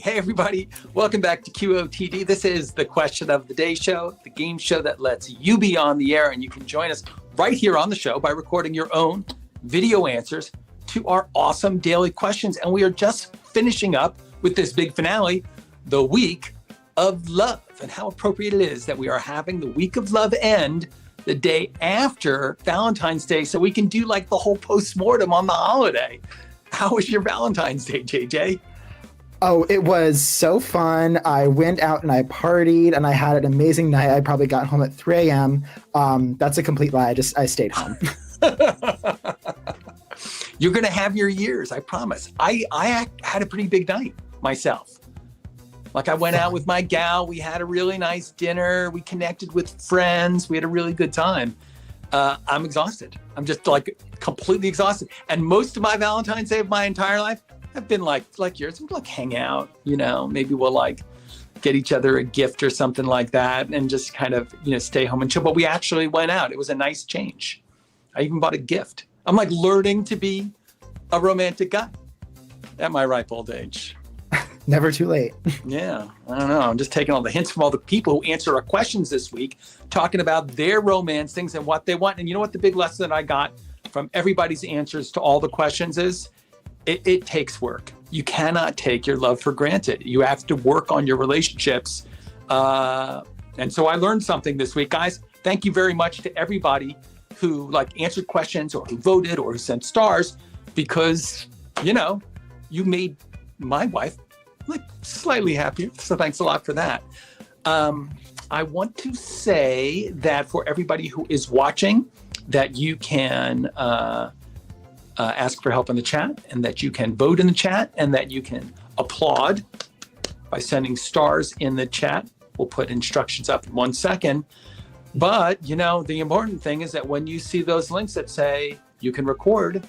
Hey, everybody. Welcome back to QOTD. This is the Question of the Day show, the game show that lets you be on the air, and you can join us right here on the show by recording your own video answers to our awesome daily questions. And we are just finishing up with this big finale, the Week of Love, and how appropriate it is that we are having the Week of Love end the day after Valentine's Day, so we can do like the whole post-mortem on the holiday. How was your Valentine's Day, JJ? Oh, it was so fun. I went out and I partied and I had an amazing night. I probably got home at 3 a.m. That's a complete lie. I stayed home. You're going to have your years, I promise. I had a pretty big night myself. Like I went out with my gal. We had a really nice dinner. We connected with friends. We had a really good time. I'm exhausted. I'm just like completely exhausted. And most of my Valentine's Day of my entire life have been like yours. We'll like hang out, maybe we'll like get each other a gift or something like that and just kind of, stay home and chill. But we actually went out. It was a nice change. I even bought a gift. I'm like learning to be a romantic guy at my ripe old age. Never too late. Yeah, I don't know. I'm just taking all the hints from all the people who answer our questions this week, talking about their romance things and what they want. And you know what the big lesson that I got from everybody's answers to all the questions is? It takes work. You cannot take your love for granted. You have to work on your relationships. And so I learned something this week. Guys, thank you very much to everybody who answered questions or who voted or who sent stars, because, you made my wife slightly happier. So thanks a lot for that. I want to say that for everybody who is watching, that you can ask for help in the chat, and that you can vote in the chat, and that you can applaud by sending stars in the chat. We'll put instructions up in 1 second. But, the important thing is that when you see those links that say you can record,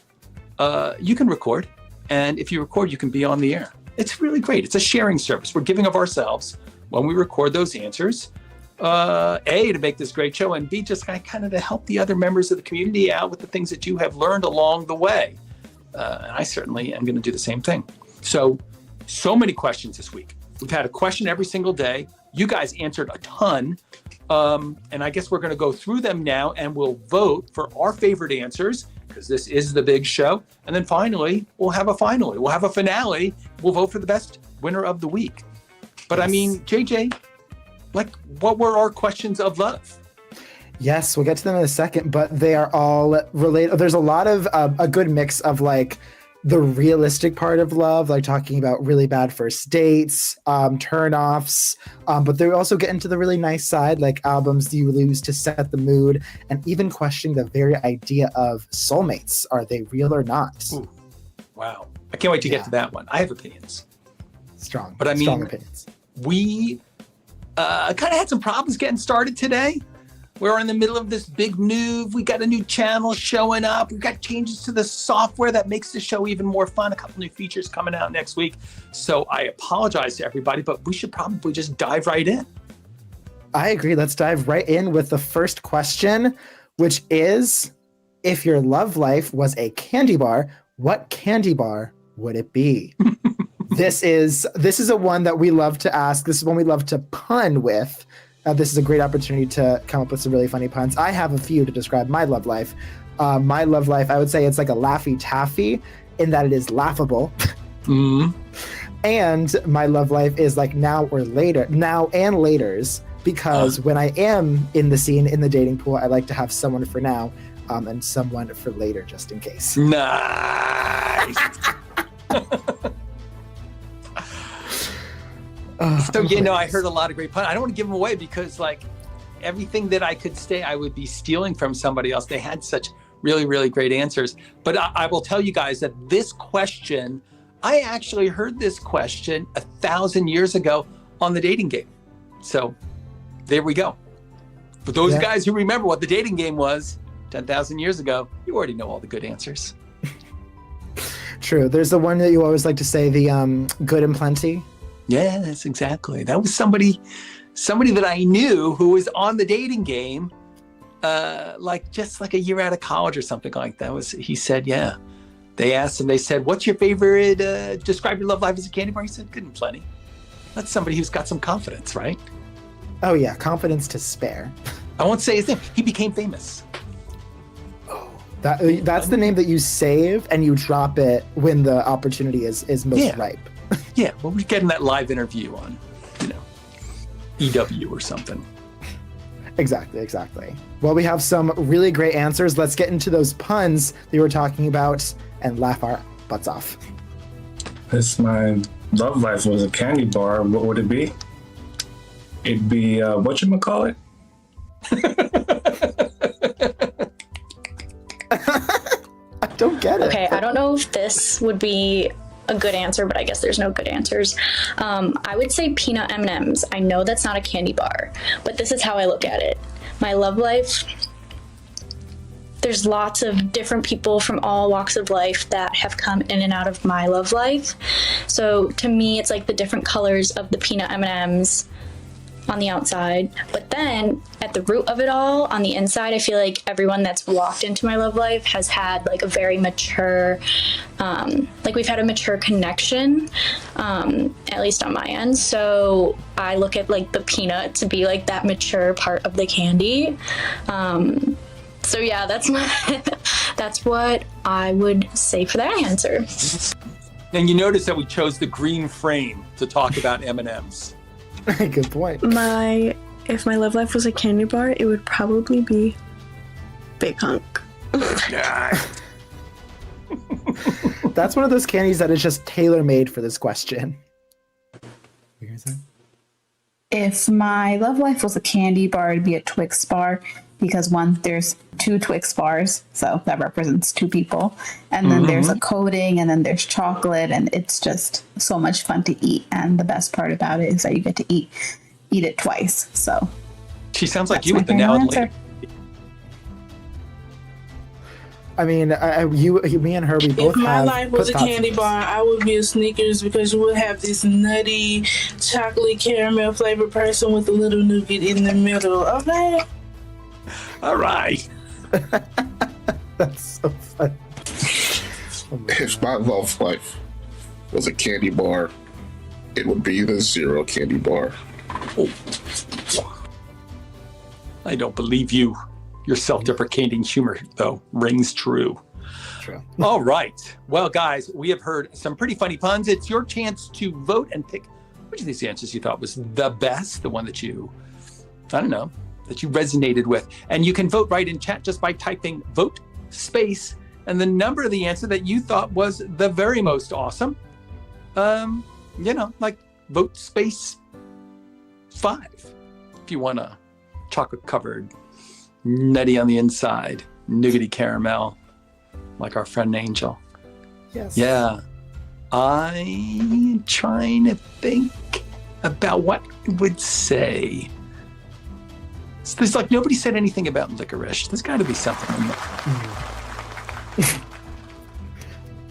you can record. And if you record, you can be on the air. It's really great. It's a sharing service. We're giving of ourselves when we record those answers. A, to make this great show, and B, just kind of to help the other members of the community out with the things that you have learned along the way. And I certainly am going to do the same thing. So many questions this week. We've had a question every single day. You guys answered a ton. And I guess we're going to go through them now, and we'll vote for our favorite answers, because this is the big show. And then finally, we'll have a finale. We'll vote for the best winner of the week. But yes. I mean, JJ, what were our questions of love? Yes, we'll get to them in a second, but they are all related. There's a lot of a good mix of the realistic part of love, talking about really bad first dates, turn-offs, but they also get into the really nice side, like albums you use to set the mood, and even questioning the very idea of soulmates. Are they real or not? Ooh, wow. I can't wait to get to that one. I have opinions. Strong. But I mean, strong opinions. We kind of had some problems getting started today. We're in the middle of this big move. We got a new channel showing up. We've got changes to the software that makes the show even more fun. A couple new features coming out next week. So I apologize to everybody, but we should probably just dive right in. I agree. Let's dive right in with the first question, which is, if your love life was a candy bar, what candy bar would it be? This is a one that we love to ask. This is one we love to pun with. This is a great opportunity to come up with some really funny puns. I have a few to describe my love life. My love life, I would say it's like a Laffy Taffy in that it is laughable. Mm-hmm. And my love life is now and laters, because when I am in the scene, in the dating pool, I like to have someone for now and someone for later, just in case. Nice. So, I heard a lot of great puns. I don't want to give them away because everything that I could say, I would be stealing from somebody else. They had such really, really great answers. But I will tell you guys that this question, I actually heard this question 1,000 years ago on the dating game. So there we go. For those guys who remember what the dating game was 10,000 years ago, you already know all the good answers. True. There's the one that you always like to say, the good and plenty. Yes, exactly. That was somebody that I knew who was on the dating game, just a year out of college or something like that. He said, They asked him, they said, what's your favorite, describe your love life as a candy bar? He said, good and plenty. That's somebody who's got some confidence, right? Oh yeah, confidence to spare. I won't say his name. He became famous. That's the name that you save and you drop it when the opportunity is most ripe. Yeah, well, we're getting that live interview on, EW or something. Exactly. Well, we have some really great answers. Let's get into those puns that you were talking about and laugh our butts off. If my love life was a candy bar, what would it be? It'd be, whatchamacallit? I don't get it. Okay, I don't know if this would be a good answer, but I guess there's no good answers. I would say peanut M&Ms. I know that's not a candy bar, but this is how I look at it. My love life, there's lots of different people from all walks of life that have come in and out of my love life. So to me, it's like the different colors of the peanut M&Ms on the outside, but then at the root of it all, on the inside, I feel like everyone that's walked into my love life has had like a very mature, like we've had a mature connection, at least on my end. So I look at like the peanut to be like that mature part of the candy. So yeah, that's what I would say for that answer. And you notice that we chose the green frame to talk about M&Ms. Good point. If my love life was a candy bar, it would probably be Big Hunk. That's one of those candies that is just tailor-made for this question. If my love life was a candy bar, it'd be a Twix bar, because one, there's 2 Twix bars, so that represents 2 people. And then there's a coating, and then there's chocolate, and it's just so much fun to eat. And the best part about it is that you get to eat it twice. So she sounds like you with the now and later. I mean, me and her, we both have. If my life was a candy bar, I would be a Snickers, because you would have this nutty, chocolate caramel flavored person with a little nougat in the middle. Okay. All right. That's so fun. If my love life was a candy bar, it would be the zero candy bar. Oh. I don't believe you. Your self-deprecating humor, though, rings true. True. All right. Well, guys, we have heard some pretty funny puns. It's your chance to vote and pick which of these answers you thought was the best, the one that you, I don't know, that you resonated with. And you can vote right in chat just by typing vote space and the number of the answer that you thought was the very most awesome. Like vote space 5 if you want a chocolate covered, nutty on the inside, nougaty caramel, like our friend Angel. Yes. Yeah. I'm trying to think about what I would say. So there's like nobody said anything about licorice. There's got to be something in there.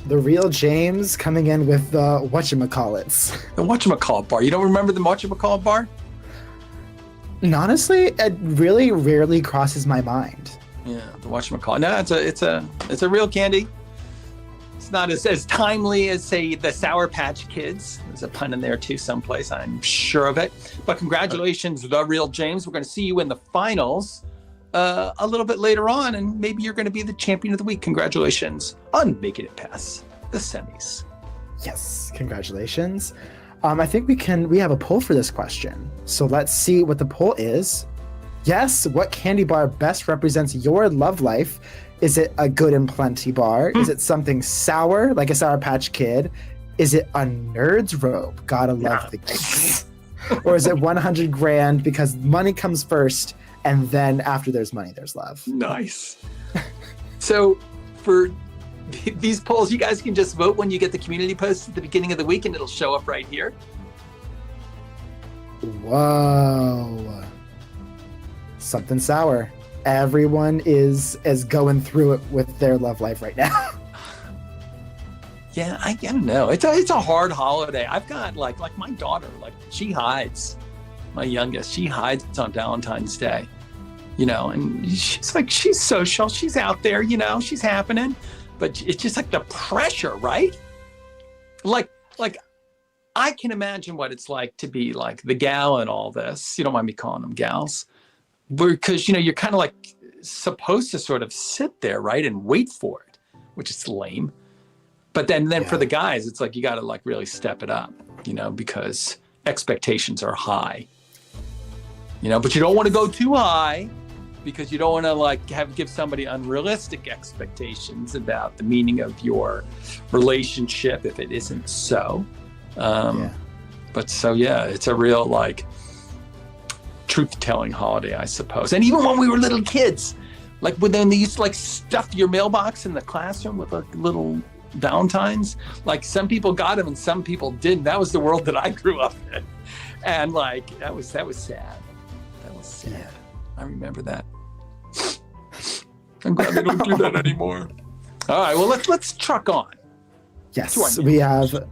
The real James coming in with the whatchamacallits. The whatchamacallit bar. You don't remember the whatchamacallit bar? And honestly, it really rarely crosses my mind. Yeah, the whatchamacallit. No, it's a real candy. It's not as timely as, say, the Sour Patch Kids. There's a pun in there too someplace, I'm sure of it. But congratulations, the real James. We're going to see you in the finals a little bit later on, and maybe you're going to be the champion of the week. Congratulations on making it past the semis. Yes, congratulations. I think we have a poll for this question. So let's see what the poll is. Yes, what candy bar best represents your love life? Is it a Good and Plenty bar? Is it something sour, like a Sour Patch Kid? Is it a Nerd's Rope? Gotta love the games. Or is it 100 grand because money comes first, and then after there's money, there's love? Nice. So for these polls, you guys can just vote when you get the community post at the beginning of the week, and it'll show up right here. Whoa. Something sour. Everyone is going through it with their love life right now. Yeah, I don't know. It's a hard holiday. I've got like my daughter, like she hides. My youngest, she hides on Valentine's Day, and she's social. She's out there, she's happening, but it's just like the pressure, right? Like I can imagine what it's like to be like the gal in all this. You don't mind me calling them gals, because you're kind of like supposed to sort of sit there, right, and wait for it, which is lame. But then for the guys, it's like you got to like really step it up, because expectations are high. But you don't want to go too high, because you don't want to like give somebody unrealistic expectations about the meaning of your relationship if it isn't so. But it's a real like truth-telling holiday, I suppose. And even when we were little kids, like when they used to like stuff your mailbox in the classroom with like little Valentines, like some people got them and some people didn't. That was the world that I grew up in, and like that was sad. That was sad. I remember that. I'm glad they don't do that anymore. All right, well let's truck on. Yes, we have.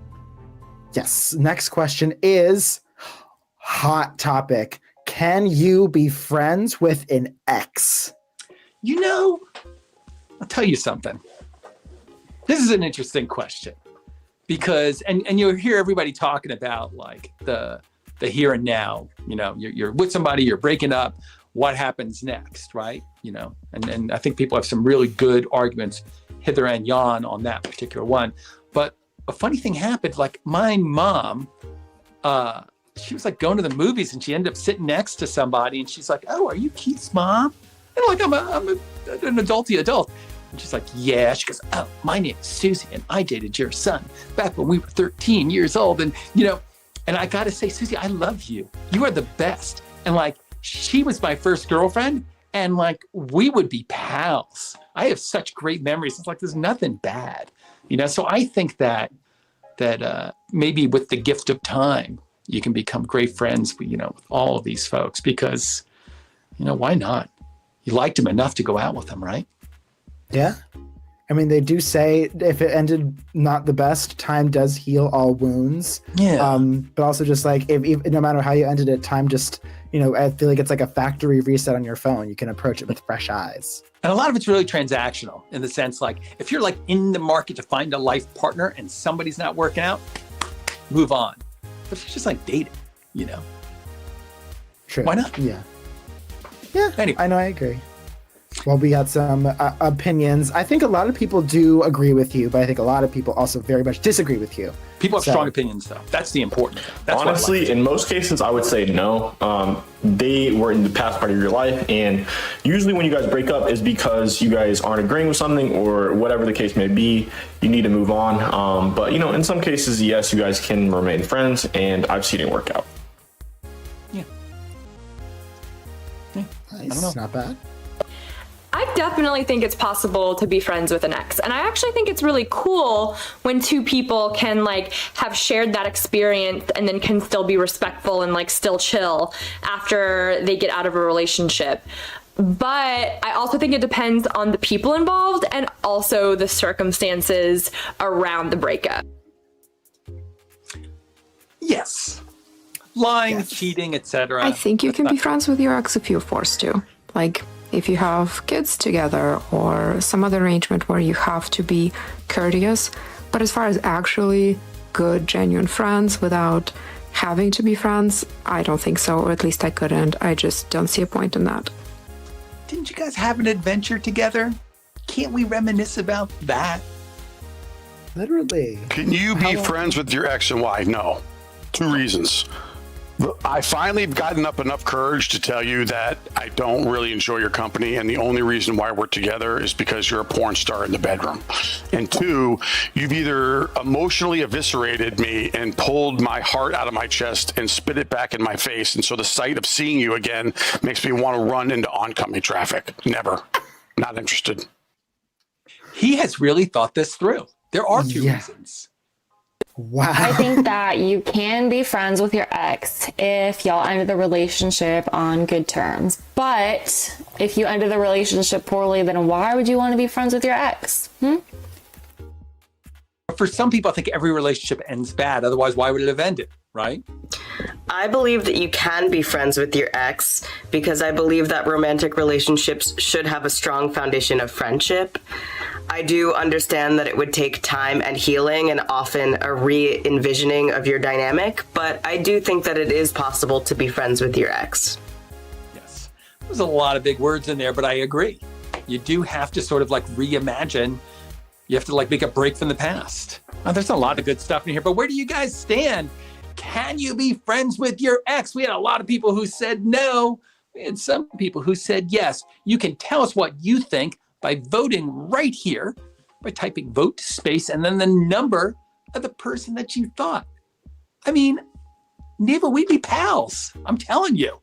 Yes, next question is hot topic. Can you be friends with an ex? I'll tell you something. This is an interesting question because, and you'll hear everybody talking about like the here and now, you're with somebody, you're breaking up, what happens next, right? And I think people have some really good arguments hither and yon on that particular one. But a funny thing happened, like my mom, she was like going to the movies and she ended up sitting next to somebody and she's like, "Oh, are you Keith's mom?" And like, I'm an adulty adult. And she's like, "Yeah." She goes, "Oh, my name is Susie and I dated your son back when we were 13 years old." And, and I got to say, Susie, I love you. You are the best. And like, she was my first girlfriend and like, we would be pals. I have such great memories. It's like, there's nothing bad, So I think that maybe with the gift of time, you can become great friends, with all of these folks because, why not? You liked them enough to go out with them, right? Yeah. I mean, they do say if it ended not the best, time does heal all wounds. Yeah. But also just like, if no matter how you ended it, time just, I feel like it's like a factory reset on your phone. You can approach it with fresh eyes. And a lot of it's really transactional in the sense like, if you're like in the market to find a life partner and somebody's not working out, move on. But if you're just like dating, True. Why not? Yeah. Yeah, Anyway. I know, I agree. Well, we got some opinions. I think a lot of people do agree with you, but I think a lot of people also very much disagree with you. People have strong opinions, though. That's the important thing. That's honestly, in most cases, I would say no. They were in the past part of your life, and usually when you guys break up is because you guys aren't agreeing with something or whatever the case may be. You need to move on. But, in some cases, yes, you guys can remain friends, and I've seen it work out. Yeah. Nice. It's not bad. I definitely think it's possible to be friends with an ex. And I actually think it's really cool when two people can like have shared that experience and then can still be respectful and like still chill after they get out of a relationship. But I also think it depends on the people involved and also the circumstances around the breakup. Yes. Lying, cheating, etc. I think you can be friends with your ex if you're forced to. Like, if you have kids together or some other arrangement where you have to be courteous. But as far as actually good, genuine friends without having to be friends, I don't think so, or at least I couldn't. I just don't see a point in that. Didn't you guys have an adventure together? Can't we reminisce about that? Literally. Can you be friends with your ex and why? No. 2 reasons. I finally have gotten up enough courage to tell you that I don't really enjoy your company, and the only reason why we're together is because you're a porn star in the bedroom. And 2, you've either emotionally eviscerated me and pulled my heart out of my chest and spit it back in my face, and so the sight of seeing you again makes me want to run into oncoming traffic. Never. Not interested. He has really thought this through. There are 2 reasons. Wow. I think that you can be friends with your ex if y'all ended the relationship on good terms. But if you ended the relationship poorly, then why would you want to be friends with your ex? For some people, I think every relationship ends bad. Otherwise, why would it have ended, right? I believe that you can be friends with your ex because I believe that romantic relationships should have a strong foundation of friendship. I do understand that it would take time and healing and often a re-envisioning of your dynamic, but I do think that it is possible to be friends with your ex. Yes. There's a lot of big words in there, but I agree. You do have to sort of like reimagine. You have to like make a break from the past. Oh, there's a lot of good stuff in here, but where do you guys stand? Can you be friends with your ex? We had a lot of people who said no. We had some people who said yes. You can tell us what you think by voting right here, by typing vote space and then the number of the person that you thought. I mean, Neva, we'd be pals. I'm telling you.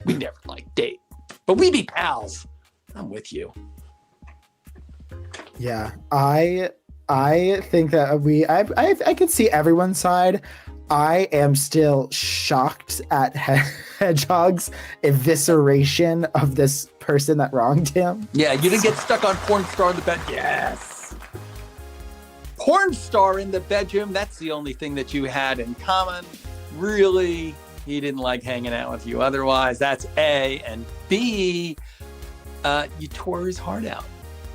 We never like date, but we'd be pals. I'm with you. Yeah, I think that I could see everyone's side. I am still shocked at Hedgehog's evisceration of this person that wronged him. Yeah, you didn't get stuck on porn star in the bed. Yes. Porn star in the bedroom. That's the only thing that you had in common. Really, he didn't like hanging out with you otherwise. That's A. And B, you tore his heart out.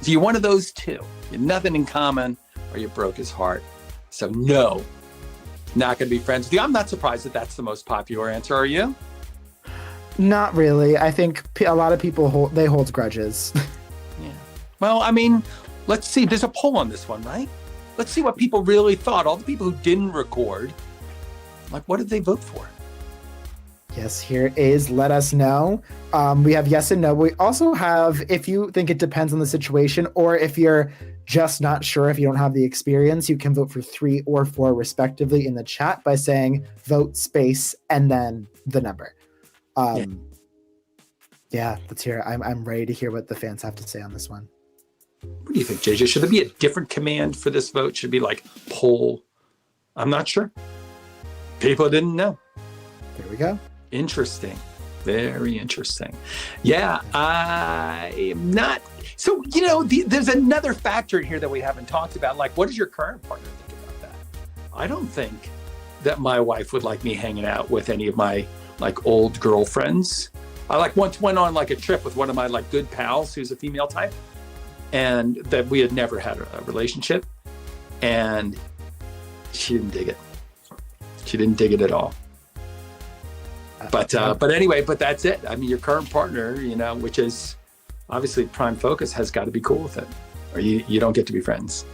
So you're one of those two. You had nothing in common or you broke his heart. So no, not going to be friends with you. I'm not surprised that that's the most popular answer. Are you? Not really. I think a lot of people hold grudges. Yeah. Well, I mean, let's see. There's a poll on this one, right? Let's see what people really thought. All the people who didn't record, like, what did they vote for? Yes, here is let us know. We have yes and no. We also have if you think it depends on the situation, or if you're just not sure, if you don't have the experience, you can vote for 3 or 4 respectively in the chat by saying vote space and then the number. Yeah, let's hear it. I'm ready to hear what the fans have to say on this one. What do you think, JJ? Should there be a different command for this vote? Should it be like poll? I'm not sure. People didn't know. There we go. Interesting. Very interesting. Yeah, I am not. So, you know, there's another factor in here that we haven't talked about. Like, what does your current partner think about that? I don't think that my wife would like me hanging out with any of my like old girlfriends. I like once went on like a trip with one of my like good pals who's a female type, and that we had never had a relationship, and she didn't dig it. She didn't dig it at all. But anyway, but that's it. I mean, your current partner, you know, which is obviously prime focus, has got to be cool with it, or you don't get to be friends.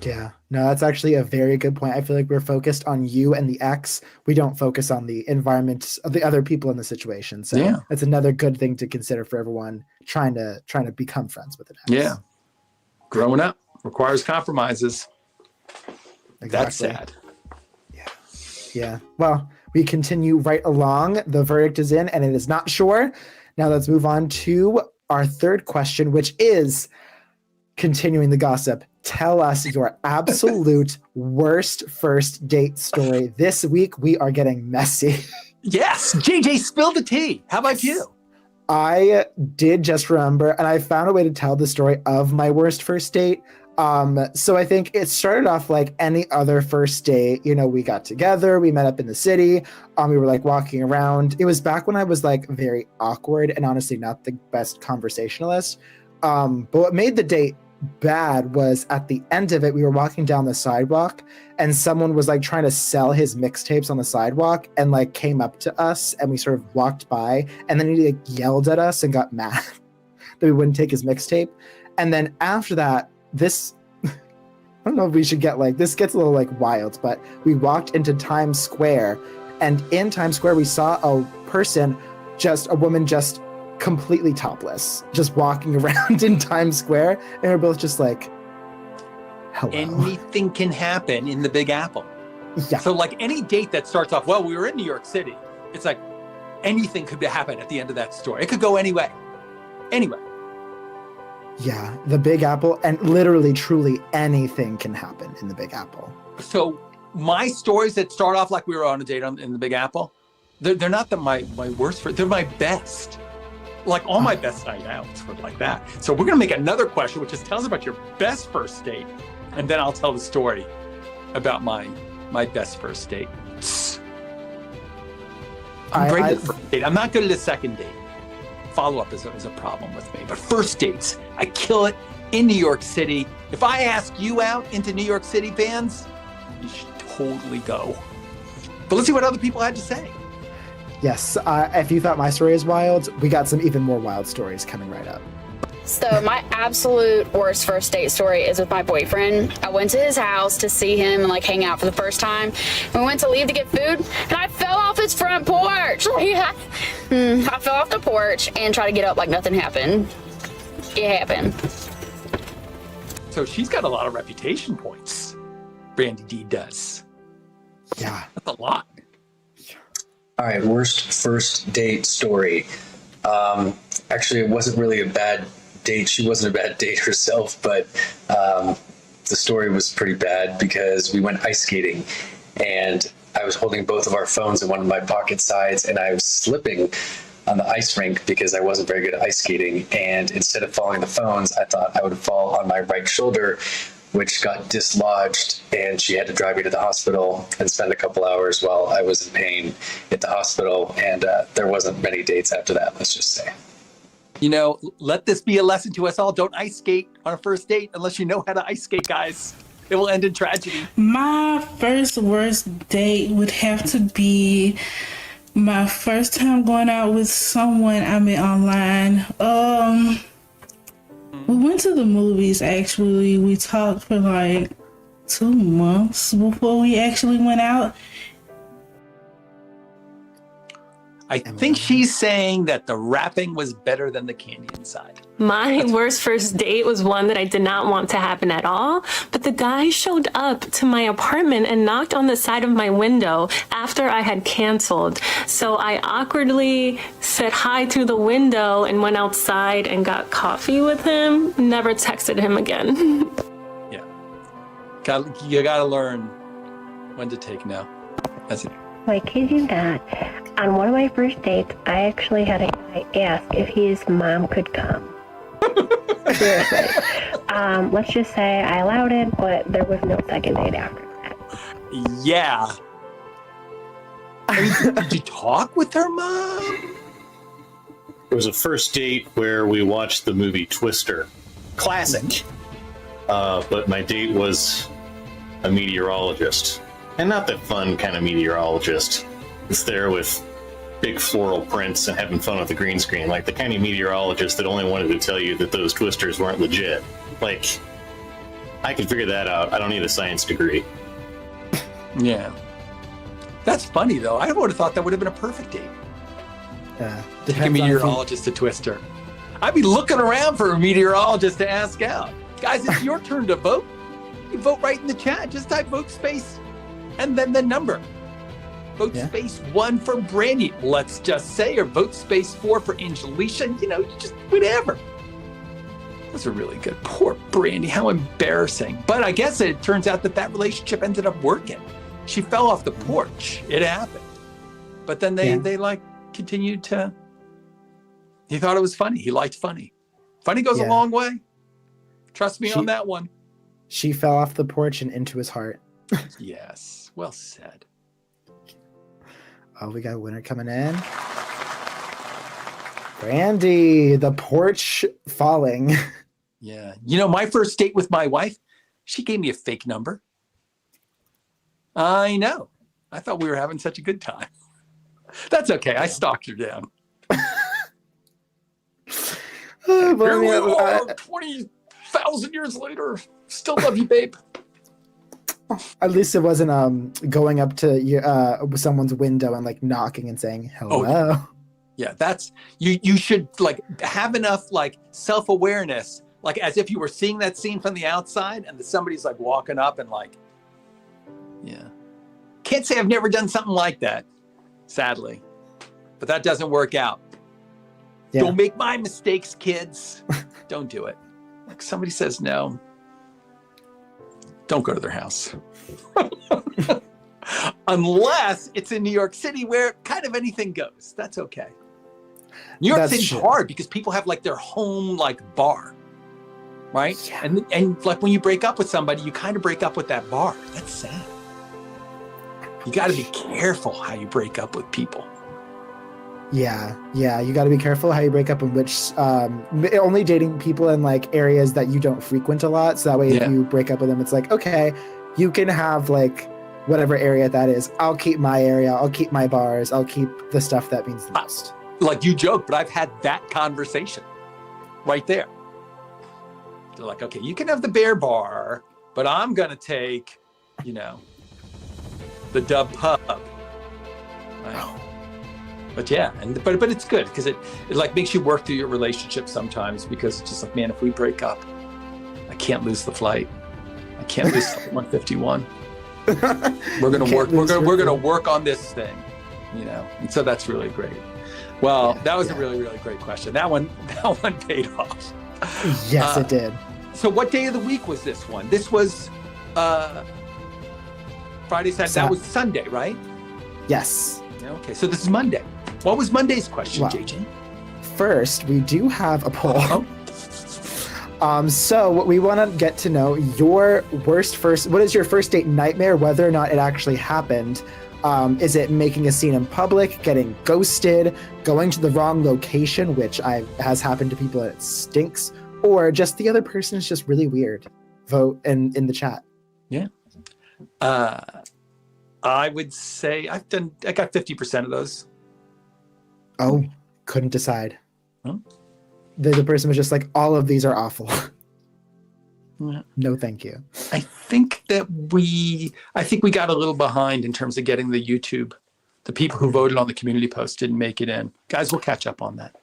Yeah, no, that's actually a very good point. I feel like we're focused on you and the ex. We don't focus on the environment of the other people in the situation. So yeah, that's another good thing to consider for everyone trying to become friends with an ex. Yeah, growing up requires compromises. Exactly. That's sad. Yeah. Well, we continue right along. The verdict is in and it is not sure. Now let's move on to our third question, which is continuing the gossip. Tell us your absolute worst first date story. This week, we are getting messy. Yes. JJ, spill the tea. How about you? I did just remember, and I found a way to tell the story of my worst first date. So I think it started off like any other first date. You know, we got together, we met up in the city. We were like walking around. It was back when I was like very awkward and honestly not the best conversationalist. But what made the date bad was at the end of it, we were walking down the sidewalk and someone was like trying to sell his mixtapes on the sidewalk and like came up to us and we sort of walked by and then he like yelled at us and got mad that we wouldn't take his mixtape. And then after that, this, I don't know if we should get like, this gets a little like wild, but we walked into Times Square and in Times Square, we saw a woman just completely topless, just walking around in Times Square. And we're both just like, hello. Anything can happen in the Big Apple. Yeah. So like any date that starts off, well, we were in New York City. It's like anything could happen at the end of that story. It could go anyway. Anyway. Yeah, the Big Apple, and literally, truly anything can happen in the Big Apple. So my stories that start off like we were on a date in the Big Apple, they're not my worst, they're my best. Like all my best night outs were like that. So we're gonna make another question, which is tell us about your best first date, and then I'll tell the story about my best first date. I'm great at the first date. I'm not good at the second date. Follow-up is a problem with me. But first dates, I kill it in New York City. If I ask you out into New York City, fans, you should totally go. But let's see what other people had to say. Yes, if you thought my story is wild, we got some even more wild stories coming right up. So my absolute worst first date story is with my boyfriend. I went to his house to see him and like hang out for the first time. We went to leave to get food and I fell off his front porch. I fell off the porch and tried to get up like nothing happened. It happened. So she's got a lot of reputation points. Brandy D does. Yeah. That's a lot. All right, worst first date story. Actually, it wasn't really a bad date. She wasn't a bad date herself, but the story was pretty bad because we went ice skating and I was holding both of our phones in one of my pocket sides and I was slipping on the ice rink because I wasn't very good at ice skating. And instead of falling the phones, I thought I would fall on my right shoulder, which got dislodged, and she had to drive me to the hospital and spend a couple hours while I was in pain at the hospital. And there wasn't many dates after that, let's just say. You know, let this be a lesson to us all. Don't ice skate on a first date unless you know how to ice skate, guys. It will end in tragedy. My first worst date would have to be my first time going out with someone I met online. We went to the movies, actually. We talked for like 2 months before we actually went out. I think she's saying that the wrapping was better than the candy inside. My worst first date was one that I did not want to happen at all, but the guy showed up to my apartment and knocked on the side of my window after I had canceled. So I awkwardly said hi through the window and went outside and got coffee with him. Never texted him again. Yeah. You gotta learn when to take no. That's it. I kid you not. On one of my first dates, I actually had a guy ask if his mom could come. Seriously. Let's just say I allowed it, but there was no second date after that. Yeah. I mean, did you talk with her mom? It was a first date where we watched the movie Twister. Classic. But my date was a meteorologist. And not the fun kind of meteorologist. It's there with big floral prints and having fun with the green screen. Like the kind of meteorologist that only wanted to tell you that those twisters weren't legit. Like, I can figure that out. I don't need a science degree. Yeah. That's funny, though. I would have thought that would have been a perfect date. Yeah. Take a meteorologist to Twister. I'd be looking around for a meteorologist to ask out. Guys, it's your turn to vote. You vote right in the chat. Just type vote space and then the number. Vote space 1 for Brandy, let's just say, or vote space 4 for Angelicia. You know, you just whatever. Those are really good. Poor Brandy, how embarrassing. But I guess it turns out that relationship ended up working. She fell off the porch. It happened. But then they like continued to. He thought it was funny. He liked funny. Funny goes a long way. Trust me on that one. She fell off the porch and into his heart. Yes, well said. Oh, we got a winner coming in. Brandy, the porch falling. Yeah. You know, my first date with my wife, she gave me a fake number. I know. I thought we were having such a good time. That's okay. I stalked her down. Here we are, 20,000 years later. Still love you, babe. At least it wasn't going up to someone's window and like knocking and saying hello. Oh, yeah, that's you should like have enough like self-awareness, like as if you were seeing that scene from the outside and somebody's like walking up and like, yeah. Can't say I've never done something like that, sadly. But that doesn't work out. Yeah. Don't make my mistakes, kids. Don't do it. Like somebody says no. Don't go to their house. Unless it's in New York City where kind of anything goes. That's okay. New York City's hard because people have like their home like bar. Right? Yeah. And like when you break up with somebody, you kind of break up with that bar. That's sad. You got to be careful how you break up with people. Yeah, you got to be careful how you break up, and which only dating people in like areas that you don't frequent a lot. So that way, if you break up with them, it's like, okay, you can have like whatever area that is. I'll keep my area. I'll keep my bars. I'll keep the stuff that means the most. Like you joke, but I've had that conversation right there. They're like, okay, you can have the bear bar, but I'm gonna take, the Dub Pub. Right? But yeah, but it's good because it like makes you work through your relationship sometimes, because it's just like, man, if we break up, I can't lose the flight. I can't lose flight 151. We're gonna work on this thing, and so that's really great. Well, that was a really, really great question. That one paid off. Yes, it did. So what day of the week was this one? This was Friday, Saturday. That was Sunday, right? Yes. Okay, so this is Monday. What was Monday's question, JJ? First, we do have a poll. So what we want to get to know your what is your first date nightmare, whether or not it actually happened? Is it making a scene in public, getting ghosted, going to the wrong location, which has happened to people and it stinks, or just the other person is just really weird? Vote in the chat. Yeah. I would say I got 50% of those. Oh, couldn't decide. Huh? The person was just like, all of these are awful. Yeah. No, thank you. I think we got a little behind in terms of getting the YouTube. The people who voted on the community post didn't make it in. Guys, we'll catch up on that.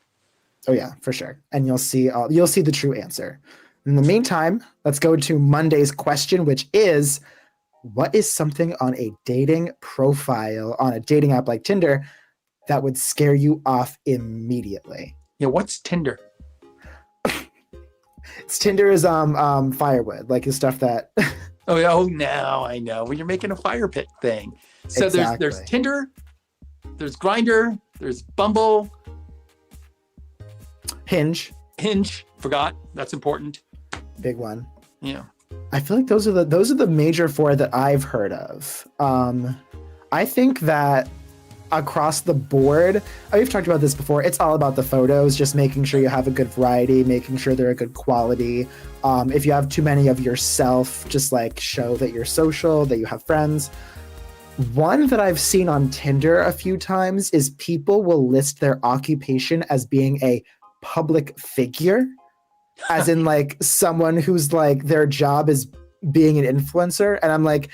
Oh yeah, for sure. And you'll see the true answer. In the meantime, let's go to Monday's question, which is, what is something on a dating profile on a dating app like Tinder that would scare you off immediately? Yeah, what's Tinder? Tinder is firewood, like the stuff that now I know. When you're making a fire pit thing. So exactly. there's Tinder, there's Grindr, there's Bumble, Hinge, forgot. That's important. Big one. Yeah. I feel like those are the major four that I've heard of. I think that across the board, we've talked about this before, it's all about the photos, just making sure you have a good variety, making sure they're a good quality. If you have too many of yourself, just like show that you're social, that you have friends. One that I've seen on Tinder a few times is people will list their occupation as being a public figure, as in like someone who's like their job is being an influencer. And I'm like,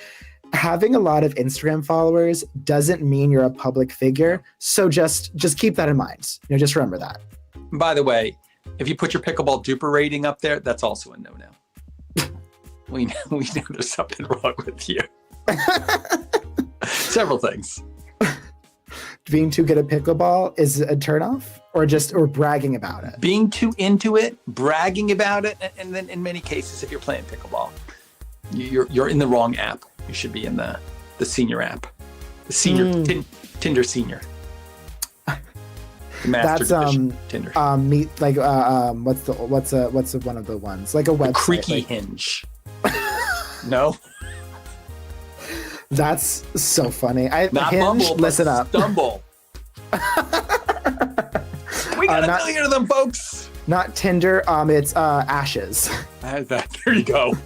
having a lot of Instagram followers doesn't mean you're a public figure. So just keep that in mind. Just remember that. By the way, if you put your pickleball duper rating up there, that's also a no-no. we know there's something wrong with you. Several things. Being too good at pickleball is a turnoff, or bragging about it? Being too into it, bragging about it, and then in many cases, if you're playing pickleball, you're in the wrong app. You should be in the senior app, the senior Tinder senior. The master division Tinder. What's one of the ones, like a website? Creaky Hinge. No. That's so funny. Not Hinge, Bumble, listen up. Stumble. We got a million of them, folks. Not Tinder. It's Ashes. There you go.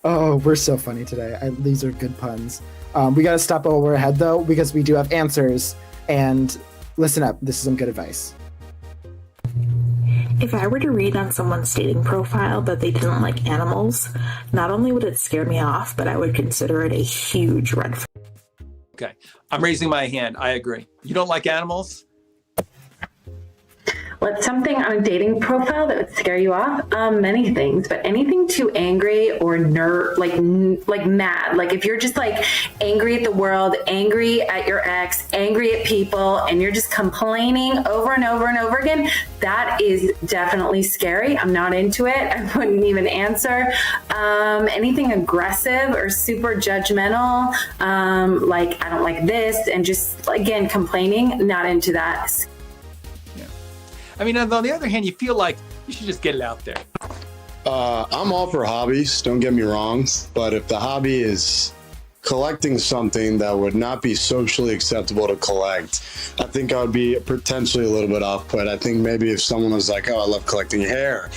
Oh, we're so funny today. These are good puns. We got to stop while we're ahead, though, because we do have answers. And listen up. This is some good advice. If I were to read on someone's dating profile that they didn't like animals, not only would it scare me off, but I would consider it a huge red flag. Okay. I'm raising my hand. I agree. You don't like animals? What's something on a dating profile that would scare you off? Many things, but anything too angry or like mad. Like if you're just like angry at the world, angry at your ex, angry at people, and you're just complaining over and over and over again, that is definitely scary. I'm not into it. I wouldn't even answer. Anything aggressive or super judgmental, like I don't like this, and just again complaining, not into that. I mean, on the other hand, you feel like you should just get it out there. I'm all for hobbies, don't get me wrong. But if the hobby is collecting something that would not be socially acceptable to collect, I think I would be potentially a little bit off put. I think maybe if someone was like, oh, I love collecting hair,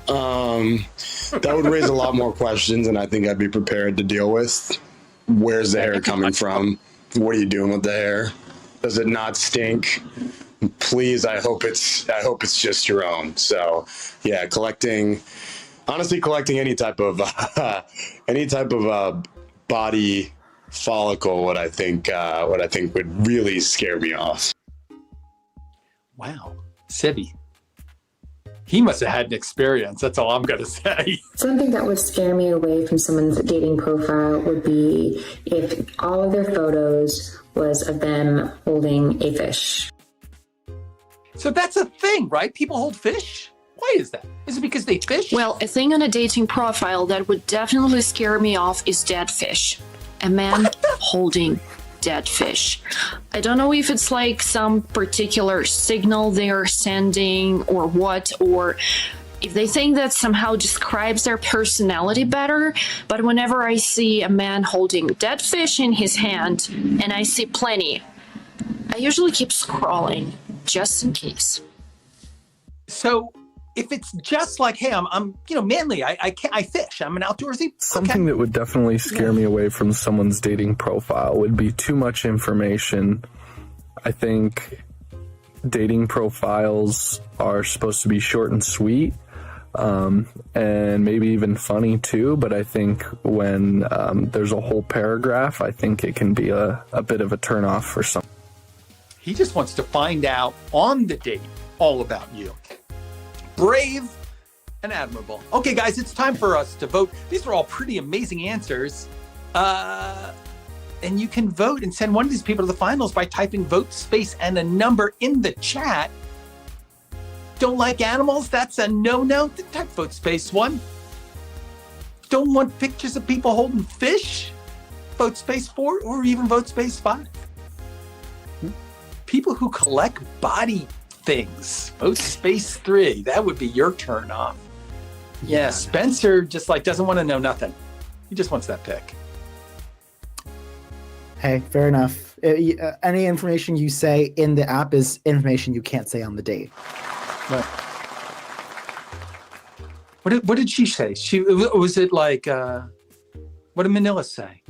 that would raise a lot more questions, and I think I'd be prepared to deal with. Where's the hair coming from? What are you doing with the hair? Does it not stink? Please, I hope it's just your own. So yeah, honestly collecting any type of body follicle, what I think would really scare me off. Wow. Sibby. He must have had an experience. That's all I'm going to say. Something that would scare me away from someone's dating profile would be if all of their photos was of them holding a fish. So that's a thing, right? People hold fish? Why is that? Is it because they fish? Well, a thing on a dating profile that would definitely scare me off is dead fish. A man holding dead fish. I don't know if it's like some particular signal they are sending or what, or if they think that somehow describes their personality better, but whenever I see a man holding dead fish in his hand, and I see plenty, I usually keep scrolling just in case. So if it's just like, hey, I'm manly, I fish, I'm an outdoorsy. Something that would definitely scare me away from someone's dating profile would be too much information. I think dating profiles are supposed to be short and sweet, and maybe even funny too, but I think when there's a whole paragraph, I think it can be a bit of a turnoff for some. He just wants to find out on the date all about you. Brave and admirable. Okay, guys, it's time for us to vote. These are all pretty amazing answers. And you can vote and send one of these people to the finals by typing vote space and a number in the chat. Don't like animals? That's a no-no. Type vote space 1. Don't want pictures of people holding fish? Vote space 4 or even vote space 5. People who collect body things. Vote space 3. That would be your turn off. Yeah, Spencer just doesn't want to know nothing. He just wants that pick. Hey, fair enough. Any information you say in the app is information you can't say on the date. Right. What did she say? Was it like what did Manila say?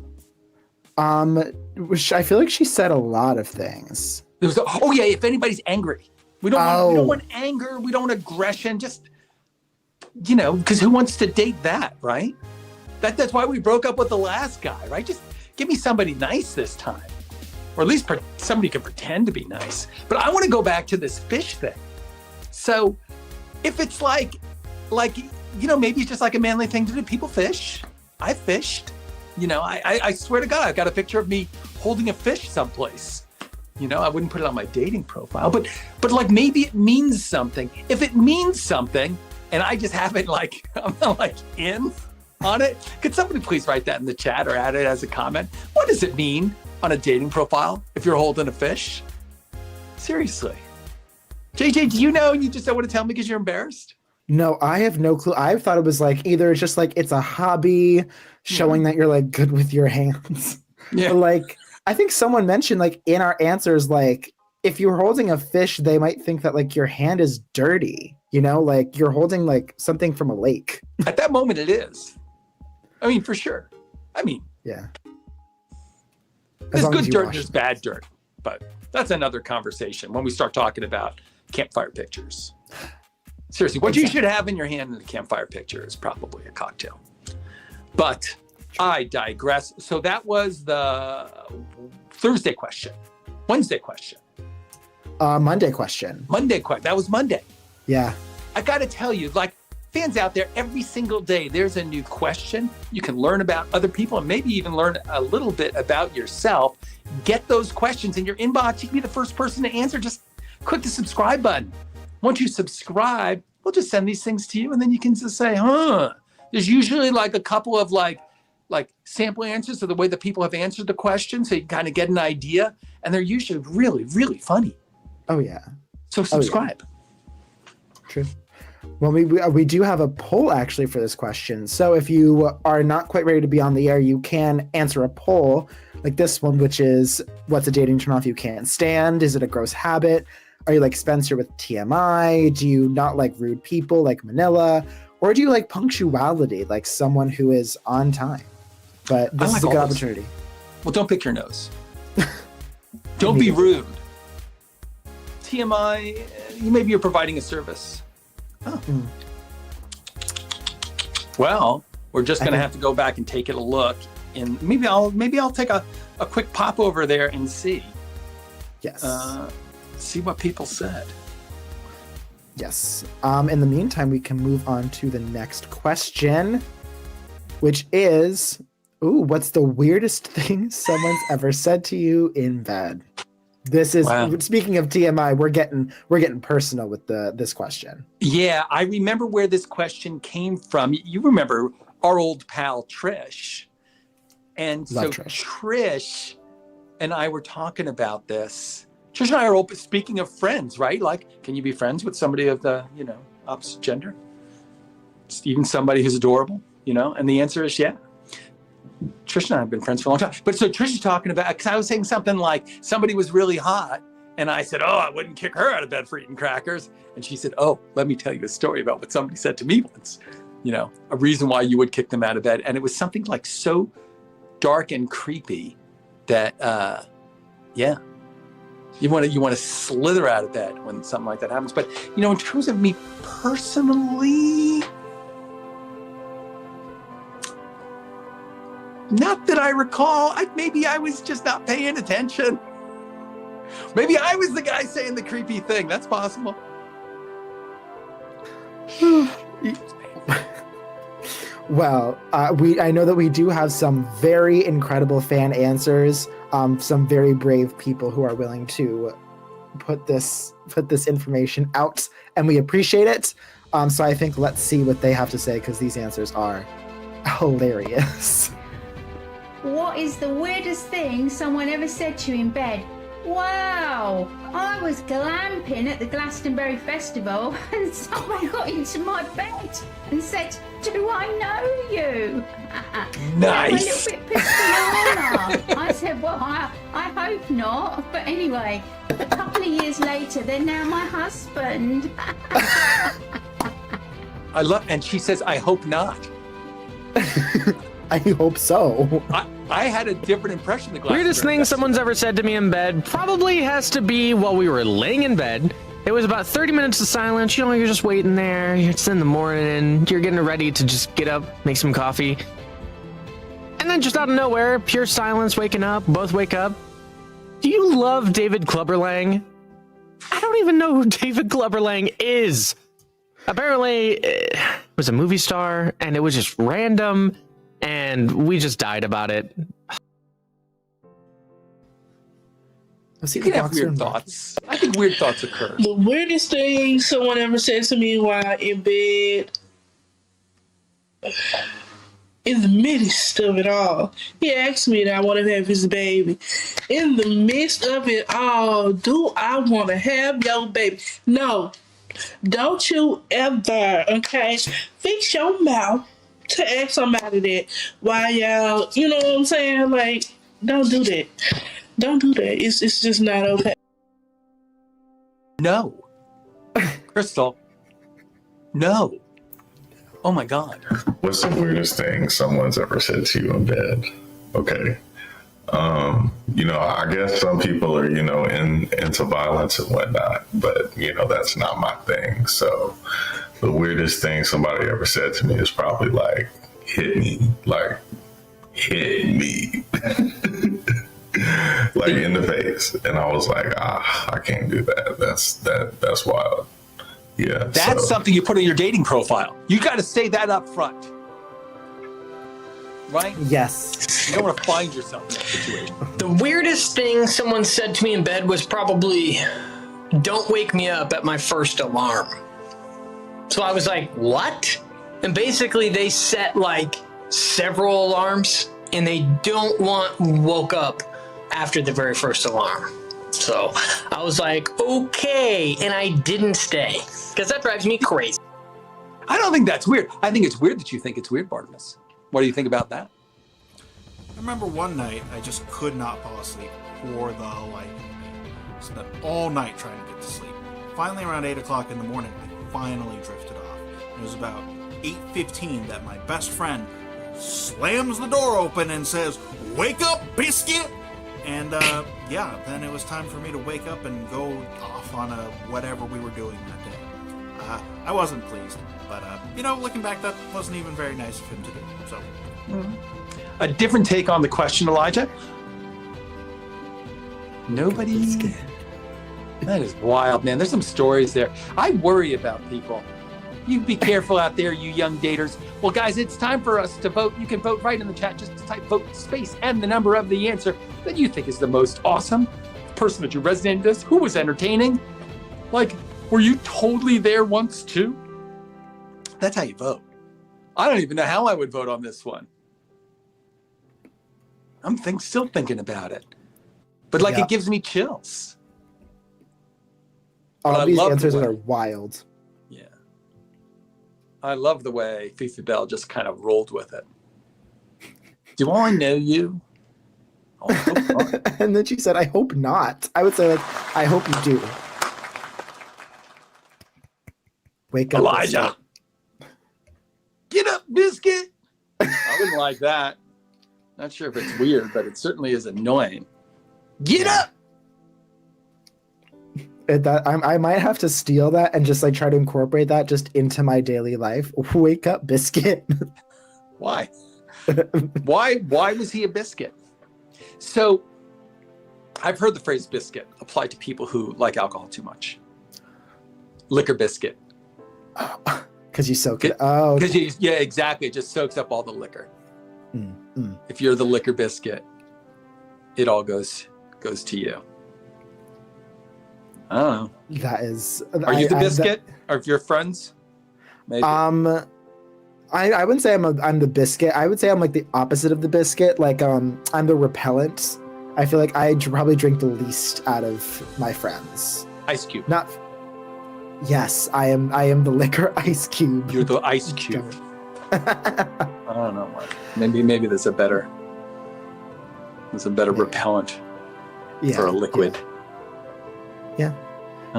I feel like she said a lot of things. If anybody's angry. We don't want anger. We don't want aggression. Just, because who wants to date that, right? That's why we broke up with the last guy, right? Just give me somebody nice this time. Or at least somebody can pretend to be nice. But I want to go back to this fish thing. So if it's like, maybe it's just like a manly thing to do. People fish. I fished. I swear to God, I've got a picture of me holding a fish someplace. I wouldn't put it on my dating profile, but maybe it means something. If it means something, and I just haven't I'm not in on it, could somebody please write that in the chat or add it as a comment? What does it mean on a dating profile if you're holding a fish? Seriously. JJ, do you know? You just don't want to tell me because you're embarrassed? No, I have no clue. I thought it was either it's just it's a hobby showing that you're good with your hands. Yeah. But, I think someone mentioned in our answers, if you're holding a fish, they might think that your hand is dirty, you're holding something from a lake. At that moment it is. I mean, for sure. Yeah. There's good dirt and there's bad dirt, but that's another conversation when we start talking about campfire pictures. Seriously, what you should have in your hand in a campfire picture is probably a cocktail. But I digress. So that was the Thursday question. Wednesday question. Monday question. That was Monday. Yeah. I got to tell you, fans out there, every single day, there's a new question. You can learn about other people and maybe even learn a little bit about yourself. Get those questions in your inbox. You can be the first person to answer. Just click the subscribe button. Once you subscribe, we'll just send these things to you. And then you can just say, There's usually a couple of sample answers of the way that people have answered the question. So you kind of get an idea. And they're usually really, really funny. Oh, yeah. So subscribe. Oh, yeah. True. Well, we do have a poll actually for this question. So if you are not quite ready to be on the air, you can answer a poll like this one, which is, what's a dating turnoff you can't stand? Is it a gross habit? Are you like Spencer with TMI? Do you not like rude people like Manila? Or do you like punctuality, like someone who is on time? But this is a good opportunity. Well, don't pick your nose. Don't be rude. TMI, maybe you're providing a service. Oh. Well, we're just going to have to go back and take it a look, and maybe I'll take a quick pop over there and see. Yes. See what people said. Yes. In the meantime, we can move on to the next question, which is, what's the weirdest thing someone's ever said to you in bed? This is Speaking of TMI, we're getting personal with this question. Yeah, I remember where this question came from. You remember our old pal Trish. And Love so Trish. Trish and I were talking about this. Trish and I are open, speaking of friends, right? Like, can you be friends with somebody of the, opposite gender? Even somebody who's adorable, And the answer is yeah. Trish and I have been friends for a long time. But so Trish is talking about, because I was saying something like somebody was really hot. And I said, I wouldn't kick her out of bed for eating crackers. And she said, let me tell you a story about what somebody said to me once. A reason why you would kick them out of bed. And it was something like so dark and creepy that, you want to slither out of bed when something like that happens. But, in terms of me personally, not that I recall. Maybe I was just not paying attention. Maybe I was the guy saying the creepy thing. That's possible. Well, I know that we do have some very incredible fan answers. Some very brave people who are willing to put this information out, and we appreciate it. So I think let's see what they have to say, because these answers are hilarious. What is the weirdest thing someone ever said to you in bed? Wow! I was glamping at the Glastonbury Festival and someone got into my bed and said, "Do I know you?" Nice. A little bit pissed. I said, "Well, I hope not." But anyway, a couple of years later, they're now my husband. And she says, "I hope not." I hope so. I had a different impression of the Weirdest thing someone's ever said to me in bed probably has to be while we were laying in bed. It was about 30 minutes of silence. You're just waiting there. It's in the morning. You're getting ready to just get up, make some coffee. And then just out of nowhere, pure silence, waking up, both wake up. Do you love David Clubberlang? I don't even know who David Clubberlang is. Apparently, it was a movie star, and it was just random. And we just died about it. You can have weird thoughts. I think weird thoughts occur. The weirdest thing someone ever said to me while in bed, in the midst of it all, he asked me that I want to have his baby. In the midst of it all, do I want to have your baby? No. Don't you ever, okay? Fix your mouth to ask somebody that while y'all, you know what I'm saying? Like, don't do that. Don't do that. It's just not okay. No. Crystal. No. Oh my God. What's the weirdest thing someone's ever said to you in bed? Okay. I guess some people are, into violence and whatnot, but, that's not my thing. So the weirdest thing somebody ever said to me is probably like, hit me. Like, hit me. Like in the face. And I was like, I can't do that. That's wild. Yeah. That's something you put in your dating profile. You got to say that up front. Right? Yes. You don't want to find yourself in that situation. The weirdest thing someone said to me in bed was probably, "Don't wake me up at my first alarm." So I was like, what? And basically they set like several alarms and they don't want woke up after the very first alarm. So I was like, okay. And I didn't stay because that drives me crazy. don't think that's weird. I think it's weird that you think it's weird, Barnabas. What do you think about that? I remember one night I just could not fall asleep for the life of me. Spent all night trying to get to sleep. Finally, around 8 o'clock in the morning, I finally drifted off. It was about 8:15 that my best friend slams the door open and says, "Wake up, biscuit!" And then it was time for me to wake up and go off on whatever we were doing that day. I wasn't pleased, but looking back, that wasn't even very nice of him to do. So, A different take on the question, Elijah. Nobody. That is wild, man. There's some stories there. I worry about people. You be careful out there, you young daters. Well, guys, it's time for us to vote. You can vote right in the chat. Just type vote space and the number of the answer that you think is the most awesome person that you resonated with. Who was entertaining? Like, were you totally there once too? That's how you vote. I don't even know how I would vote on this one. I'm still thinking about it. But it gives me chills. All these answers are wild. Yeah. I love the way Fifi Bell just kind of rolled with it. Do I know you? Oh, I hope not. And then she said, I hope not. I would say, I hope you do. Wake up, Elijah. Get up, biscuit. I wouldn't like that. Not sure if it's weird, but it certainly is annoying. Get up. I might have to steal that and just try to incorporate that just into my daily life. Wake up, biscuit. Why? Why was he a biscuit? So I've heard the phrase biscuit applied to people who like alcohol too much. Liquor biscuit. Because you soak it. Oh, yeah, exactly. It just soaks up all the liquor. If you're the liquor biscuit, it all goes to you. I don't know. That is. Are you the biscuit? Or your friends? Maybe. I wouldn't say I'm the biscuit. I would say I'm the opposite of the biscuit. I'm the repellent. I feel like I probably drink the least out of my friends. Ice Cube. Yes, I am the liquor ice cube. You're the ice cube. I don't know what. Maybe there's a better repellent for a liquid. Yeah.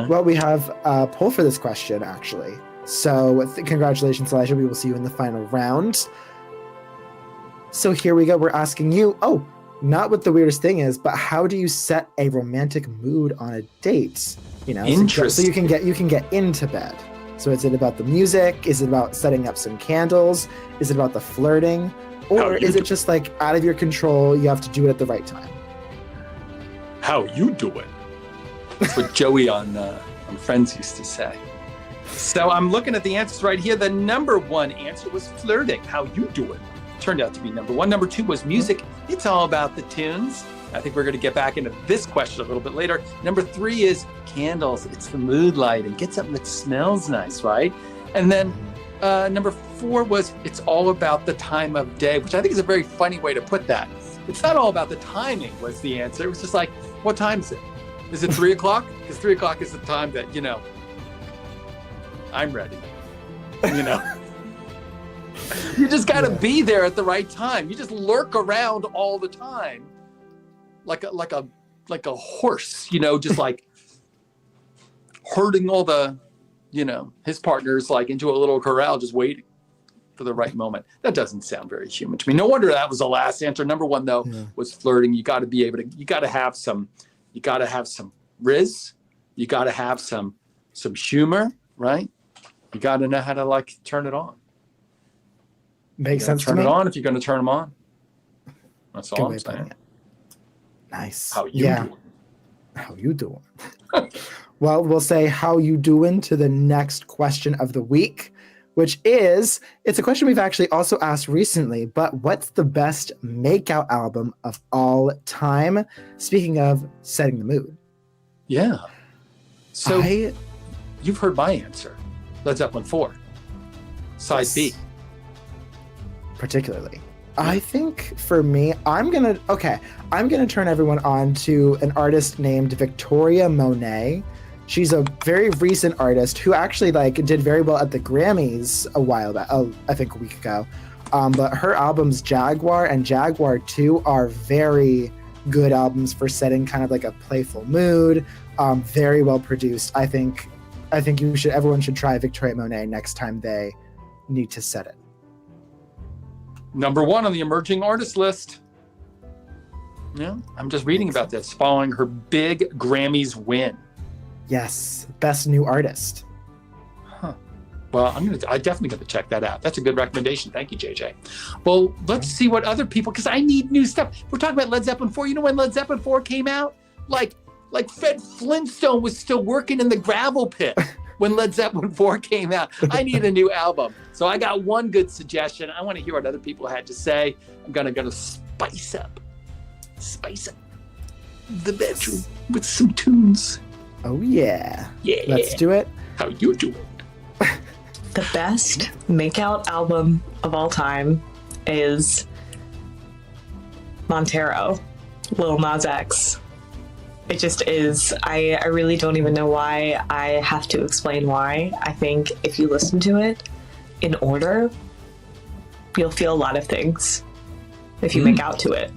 Well, we have a poll for this question, actually. So congratulations, Elijah. We will see you in the final round. So here we go. We're asking you, not what the weirdest thing is, but how do you set a romantic mood on a date? So you can get into bed. So is it about the music? Is it about setting up some candles? Is it about the flirting? Or is it just out of your control, you have to do it at the right time? How you doing? That's what Joey on Friends used to say. So I'm looking at the answers right here. The number one answer was flirting. How you doing? Turned out to be number one. Number two was music. It's all about the tunes. I think we're going to get back into this question a little bit later. Number three is candles. It's the mood lighting. Get something that smells nice, right? And then number four was it's all about the time of day, which I think is a very funny way to put that. It's not all about the timing was the answer. It was just what time is it? Is it 3 o'clock? Because 3 o'clock is the time that, I'm ready. You just got to be there at the right time. You just lurk around all the time. Like a horse, just herding all the, his partners into a little corral, just waiting for the right moment. That doesn't sound very human to me. No wonder that was the last answer. Number one, though, was flirting. You got to be able to, you got to have some riz. You got to have some humor, right? You got to know how to turn it on. Makes sense to me. Turn it on if you're going to turn them on. That's all I'm saying. Nice. How you doing? How you doing? Well, we'll say how you doing to the next question of the week, which is, it's a question we've actually also asked recently, but what's the best MAKEOUT album of all time? Speaking of setting the mood. Yeah. So you've heard my answer. Led Zeppelin 4. Side B. Particularly. I think for me, I'm gonna turn everyone on to an artist named Victoria Monet. She's a very recent artist who actually did very well at the Grammys a while back. Oh, I think a week ago. But her albums Jaguar and Jaguar 2 are very good albums for setting kind of like a playful mood. Very well produced. I think everyone should try Victoria Monet next time they need to set it. Number 1 on the emerging artist list. Yeah, I'm just reading about this following her big Grammys win. Yes, best new artist. Huh. Well, I definitely got to check that out. That's a good recommendation. Thank you, JJ. Well, let's see what other people, because I need new stuff. We're talking about Led Zeppelin 4. You know when Led Zeppelin 4 came out? Like Fred Flintstone was still working in the gravel pit when Led Zeppelin 4 came out. I need a new album. So I got one good suggestion. I want to hear what other people had to say. I'm going to spice up the bedroom with some tunes. Oh, yeah. Yeah. Let's do it. How you doing? The best MAKEOUT album of all time is Montero, Lil Nas X. It just is. I really don't even know why. I have to explain why. I think if you listen to it in order, you'll feel a lot of things. If you make out to it,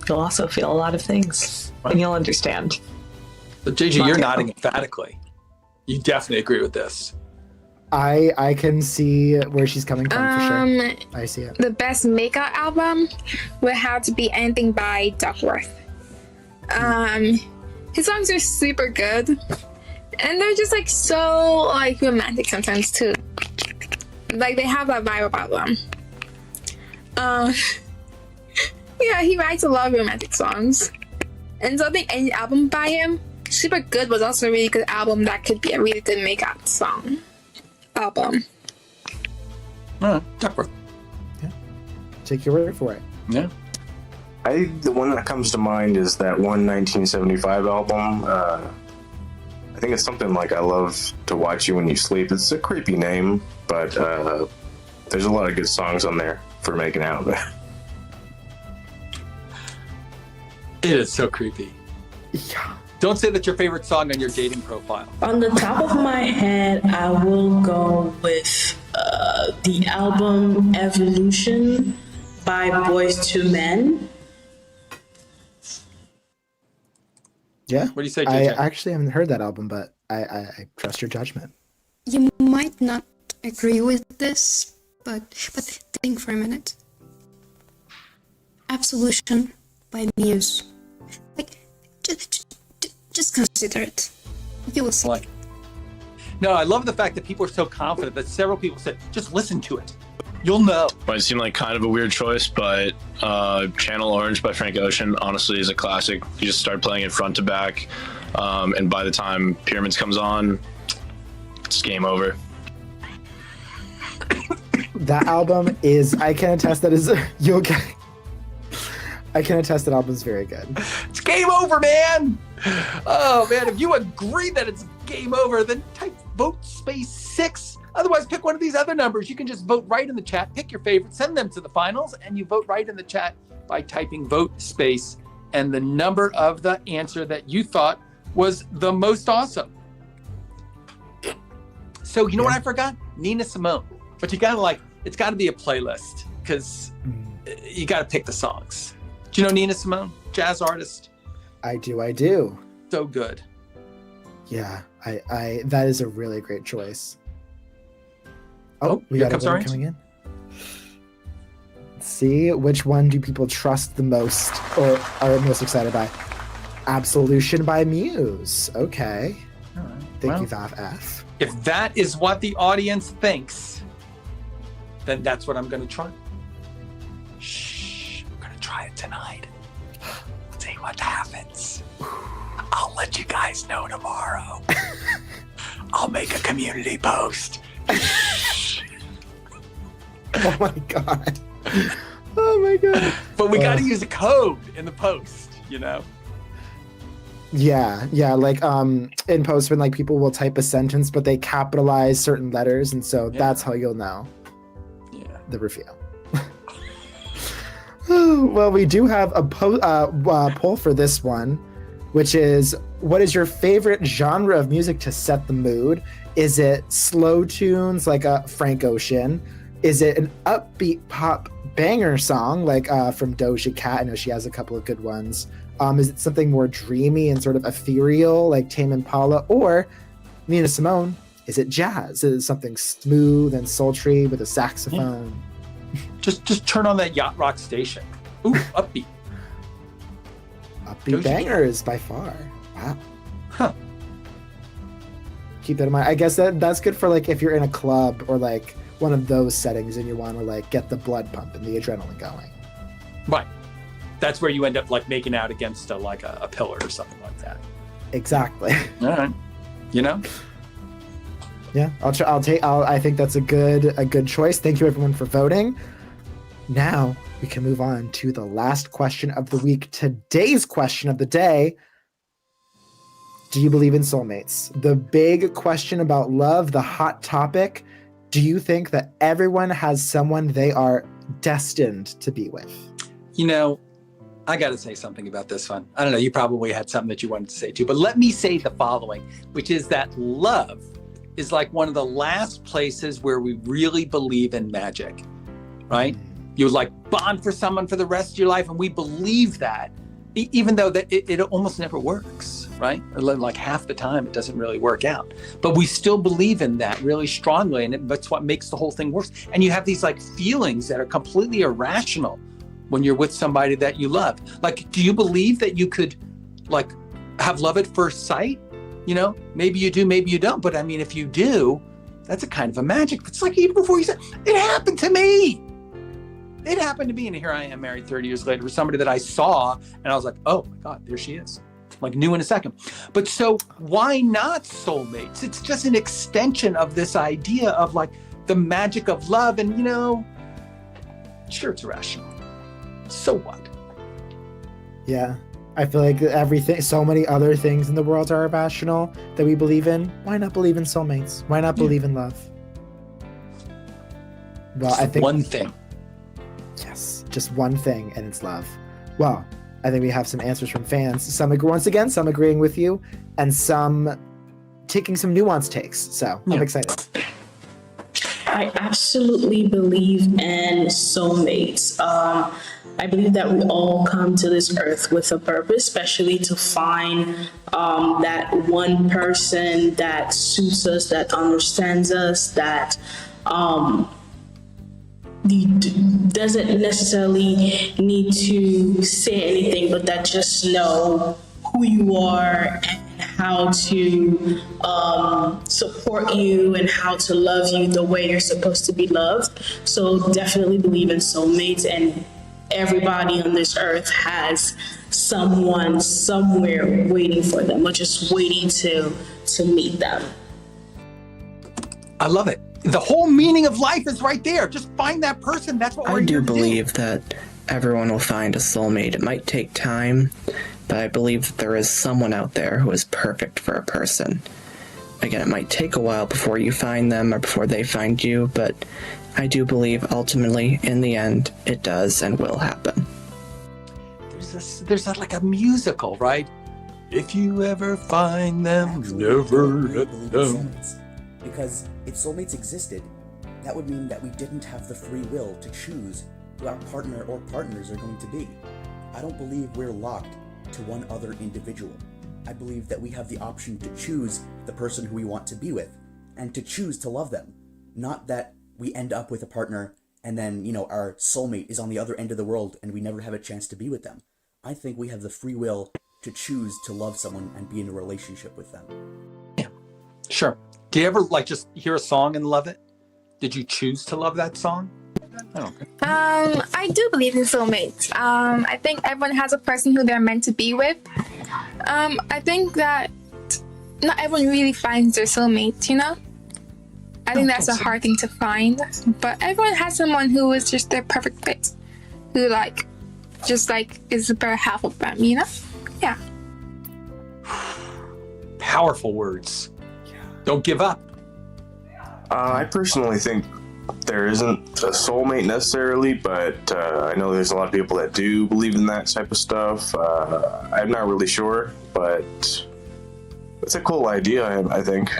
you'll also feel a lot of things, and you'll understand. So JJ, you're nodding emphatically. You definitely agree with this. I can see where she's coming from for sure. I see it. The best MAKEOUT album would have to be anything by Duckworth. His songs are super good, and they're just so romantic sometimes too. They have that vibe about them. Yeah, he writes a lot of romantic songs, and so I think any album by him, Super Good was also a really good album that could be a really good MAKEOUT song album. Duckworth. Yeah. Take your word for it. Yeah. The one that comes to mind is that one 1975 album. I think it's something like I Love to Watch You When You Sleep. It's a creepy name, but there's a lot of good songs on there for making out. It is so creepy. Yeah. Don't say that's your favorite song on your dating profile. On the top of my head, I will go with the album Evolution by Boyz II Men. Yeah. What do you say, I JJ? actually haven't heard that album, but I trust your judgment. You might not agree with this, but think for a minute. Absolution by Muse. Just consider it. You will see. No, I love the fact that people are so confident that several people said, just listen to it. You'll know. Might seem like kind of a weird choice, but Channel Orange by Frank Ocean honestly is a classic. You just start playing it front to back, and by the time Pyramids comes on, it's game over. That album is, I can attest that is, you okay? I can attest that album's very good. It's game over, man. Oh, man, if you agree that it's game over, then type vote space 6. Otherwise, pick one of these other numbers. You can just vote right in the chat, pick your favorite, send them to the finals, and you vote right in the chat by typing vote space and the number of the answer that you thought was the most awesome. So, you know what I forgot? Nina Simone. But you gotta it's gotta be a playlist because you gotta pick the songs. Do you know Nina Simone? Jazz artist. I do. So good. Yeah, I that is a really great choice. Oh, we here got comes a winner Orange. coming in. Let's see, which one do people trust the most or are most excited by? Absolution by Muse. Okay. All right. Thank you, VAF. If that is what the audience thinks, then that's what I'm going to try. Shh, I'm going to try it tonight. See what happens. I'll let you guys know tomorrow. I'll make a community post. Oh my god. Oh my god. But we got to use a code in the post, you know? Yeah, in post when people will type a sentence but they capitalize certain letters, and so that's how you'll know. Yeah. The reveal. Well, we do have a poll for this one. which is, what is your favorite genre of music to set the mood? Is it slow tunes like Frank Ocean? Is it an upbeat pop banger song like from Doja Cat? I know she has a couple of good ones. Is it something more dreamy and sort of ethereal like Tame Impala? Or Nina Simone, is it jazz? Is it something smooth and sultry with a saxophone? Just turn on that yacht rock station. Ooh, upbeat. Upbeat bangers by far. Wow. Huh. Keep that in mind. I guess that's good for like if you're in a club or like one of those settings and you want to like get the blood pumping, the adrenaline going. Right. That's where you end up like making out against a pillar or something like that. Exactly. All right. You know? Yeah, I think that's a good choice. Thank you everyone for voting. Now we can move on to the last question of the week. Today's question of the day: do you believe in soulmates? The big question about love, the hot topic. Do you think that everyone has someone they are destined to be with? You know, I got to say something about this one. I don't know, you probably had something that you wanted to say too, but let me say the following, which is that love is like one of the last places where we really believe in magic, right? You would like bond for someone for the rest of your life, and we believe that, even though that it almost never works, right? Or like half the time it doesn't really work out. But we still believe in that really strongly, and that's what makes the whole thing work. And you have these like feelings that are completely irrational when you're with somebody that you love. Like, do you believe that you could like have love at first sight? You know, maybe you do, maybe you don't. But I mean, if you do, that's a kind of a magic. It's like even before you said, it happened to me. It happened to me, and here I am married 30 years later with somebody that I saw, and I was like, oh my God, there she is. Like knew in a second. But so why not soulmates? It's just an extension of this idea of like the magic of love. And you know, sure, it's irrational. So what? Yeah. I feel like everything, so many other things in the world are irrational that we believe in. Why not believe in soulmates? Why not believe in love? Well, I think one thing. Yes, just one thing, and it's love. Well, I think we have some answers from fans. Some once again, some agreeing with you, and some taking some nuanced takes. So I'm excited. I absolutely believe in soulmates. I believe that we all come to this earth with a purpose, especially to find that one person that suits us, that understands us, that doesn't necessarily need to say anything, but that just know who you are and how to support you and how to love you the way you're supposed to be loved. So definitely believe in soulmates, and everybody on this earth has someone somewhere waiting for them, or just waiting to meet them. I love it. The whole meaning of life is right there. Just find that person. That's what we're I here do to believe that everyone will find a soulmate. It might take time, but I believe that there is someone out there who is perfect for a person. Again, it might take a while before you find them or before they find you, but I do believe ultimately, in the end, it does and will happen. There's like a musical, right? If you ever find them, never let them. Because if soulmates existed, that would mean that we didn't have the free will to choose who our partner or partners are going to be. I don't believe we're locked to one other individual. I believe that we have the option to choose the person who we want to be with and to choose to love them. Not that we end up with a partner and then, you know, our soulmate is on the other end of the world and we never have a chance to be with them. I think we have the free will to choose to love someone and be in a relationship with them. Yeah, sure. Do you ever like just hear a song and love it? Did you choose to love that song? I don't think. I do believe in soulmates. I think everyone has a person who they're meant to be with. I think that not everyone really finds their soulmate, you know? I think that's a hard thing to find, but everyone has someone who is just their perfect fit, who like, just like is the better half of them, you know? Yeah. Powerful words. Don't give up. I personally think there isn't a soulmate necessarily, but I know there's a lot of people that do believe in that type of stuff. I'm not really sure, but it's a cool idea, I think.